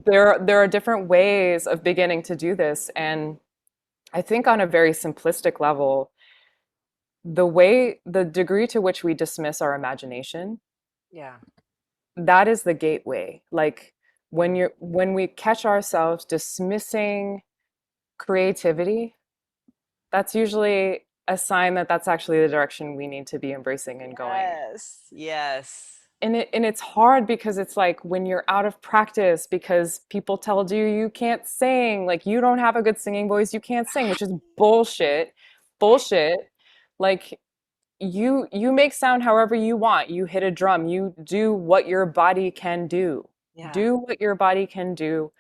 there are different ways of beginning to do this, and I think on a very simplistic level, the degree to which we dismiss our imagination, Yeah. that is the gateway. Like Mm. when we catch ourselves dismissing creativity, that's usually a sign that that's actually the direction we need to be embracing and going. Yes. Yes. And it's hard because it's like when you're out of practice because people told you you can't sing, like you don't have a good singing voice, you can't sing, which is bullshit. Bullshit. Like you make sound however you want. You hit a drum, you do what your body can do. Yeah. Do what your body can do.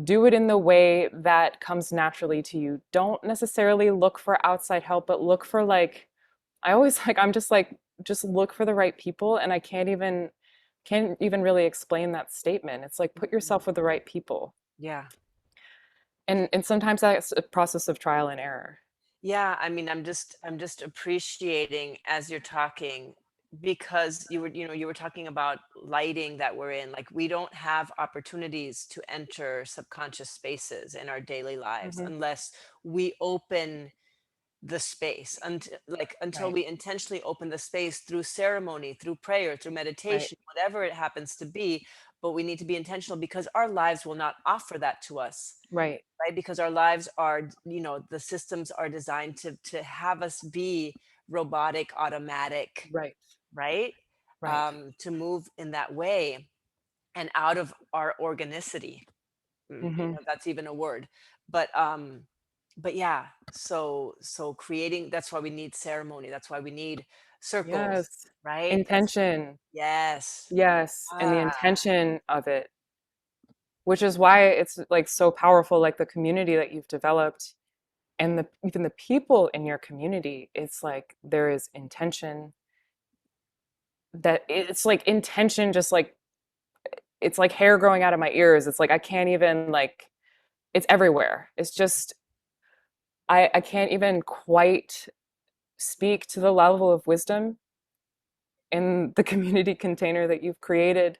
Do it in the way that comes naturally to you. Don't necessarily look for outside help, but look for like I always I'm just like just look for the right people, and I can't even really explain that statement. It's like put Mhm. yourself with the right people. Yeah. And sometimes that's a process of trial and error. Yeah, I mean, I'm just appreciating as you're talking because you were talking about lighting that we're in. Like we don't have opportunities to enter subconscious spaces in our daily lives Hmm. unless we open the space until Right, we intentionally open the space through ceremony, through prayer, through right, meditation, whatever it happens to be. But we need to be intentional because our lives will not offer that to us, right, right? Because our lives are, the systems are designed to have us be robotic, automatic, right, right? right. To move in that way and out of our organicity. Hmm. That's even a word. But yeah, so creating, that's why we need ceremony. That's why we need circles, Yes. right? That's Intention. yes. Yes. And the Ah, intention of it, which is why it's like so powerful, like the community that you've developed and even the people in your community. It's like there is intention that it's like intention, just like it's like hair growing out of my ears. It's like I can't even like it's everywhere. It's just I can't even quite speak to the level of wisdom in the community container that you've created.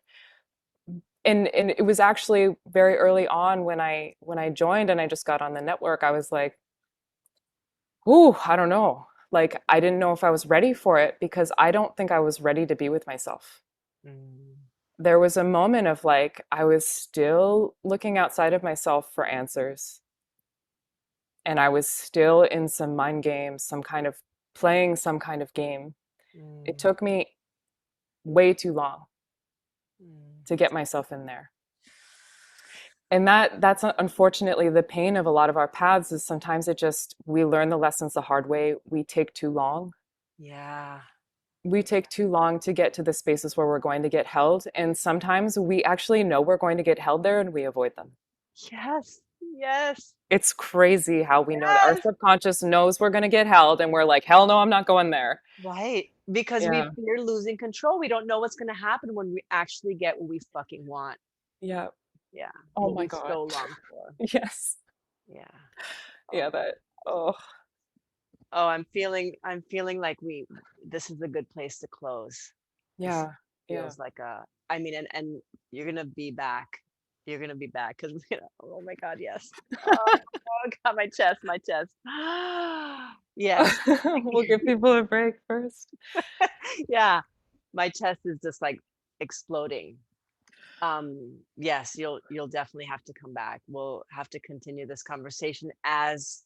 And it was actually very early on when I joined and I just got on the network, I was like, ooh, I don't know. Like I didn't know if I was ready for it because I don't think I was ready to be with myself. mm, There was a moment of like I was still looking outside of myself for answers, and I was still in some mind games, some kind of playing some kind of game. It mm, took me way too long mm. to get myself in there. And that's unfortunately the pain of a lot of our paths is sometimes it just we learn the lessons the hard way. We take too long. Yeah. We take too long to get to the spaces where we're going to get held, and sometimes we actually know we're going to get held there and we avoid them. Yes. Yes. It's crazy how we know that our Yes. subconscious knows we're going to get held and we're like, hell no, I'm not going there. Right. Because we Yeah. fear losing control. We don't know what's going to happen when we actually get what we fucking want. Yeah. Yeah. Oh What my we God. so long for. Yes. Yeah. Oh Yeah, that. Oh, Oh, I'm feeling like this is a good place to close. This yeah. Yeah. feels like a I mean, and you're gonna be back. You're gonna be back because oh my God, yes. Oh God, my chest, my chest. Yes. We'll give people a break first. Yeah. My chest is just like exploding. Yes, you'll definitely have to come back. We'll have to continue this conversation as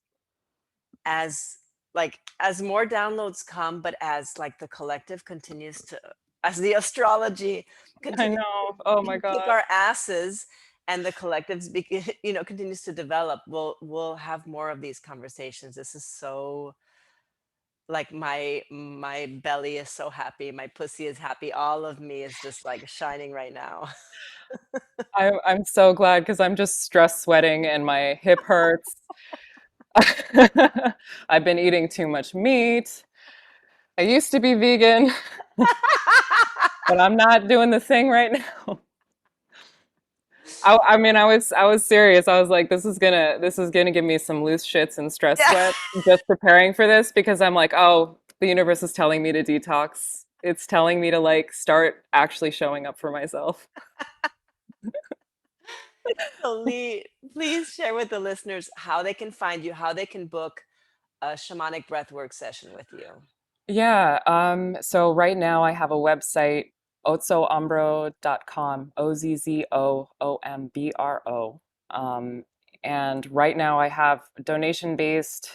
as more downloads come, but as like the collective continues to as the astrology I continues know. Oh to my kick God. our asses and the collectives continues to develop, we'll have more of these conversations. This is so like my belly is so happy, my pussy is happy, all of me is just like shining right now. I'm so glad because I'm just stress sweating and my hip hurts. I've been eating too much meat. I used to be vegan, but I'm not doing the thing right now. I mean, I was serious. I was like, this is gonna give me some loose shits and stress Yeah. sweat just preparing for this because I'm like, oh, the universe is telling me to detox. It's telling me to like start actually showing up for myself. So Lee, please share with the listeners how they can find you, how they can book a shamanic breathwork session with you. Yeah, so right now I have a website, ozzombro.com, Ozzoombro. Um, and right now I have donation-based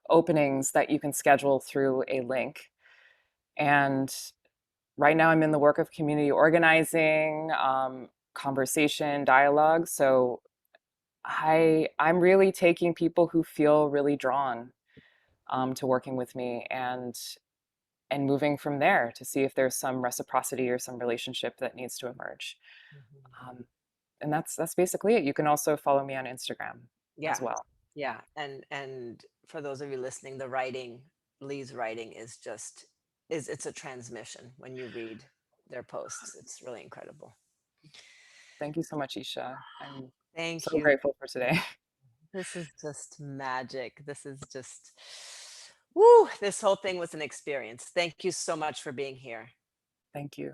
openings that you can schedule through a link. And right now I'm in the work of community organizing, conversation, dialogue. So I'm really taking people who feel really drawn to working with me and moving from there to see if there's some reciprocity or some relationship that needs to emerge. Mhm. Um, and that's basically it. You can also follow me on Instagram as Yeah, well. yeah. And for those of you listening, the writing, Lee's writing is just is it's a transmission when you read their posts. It's really incredible. Thank you so much, Isha. I'm Thank so you. grateful for today. This is just magic. This is just woo, this whole thing was an experience. Thank you so much for being here. Thank you.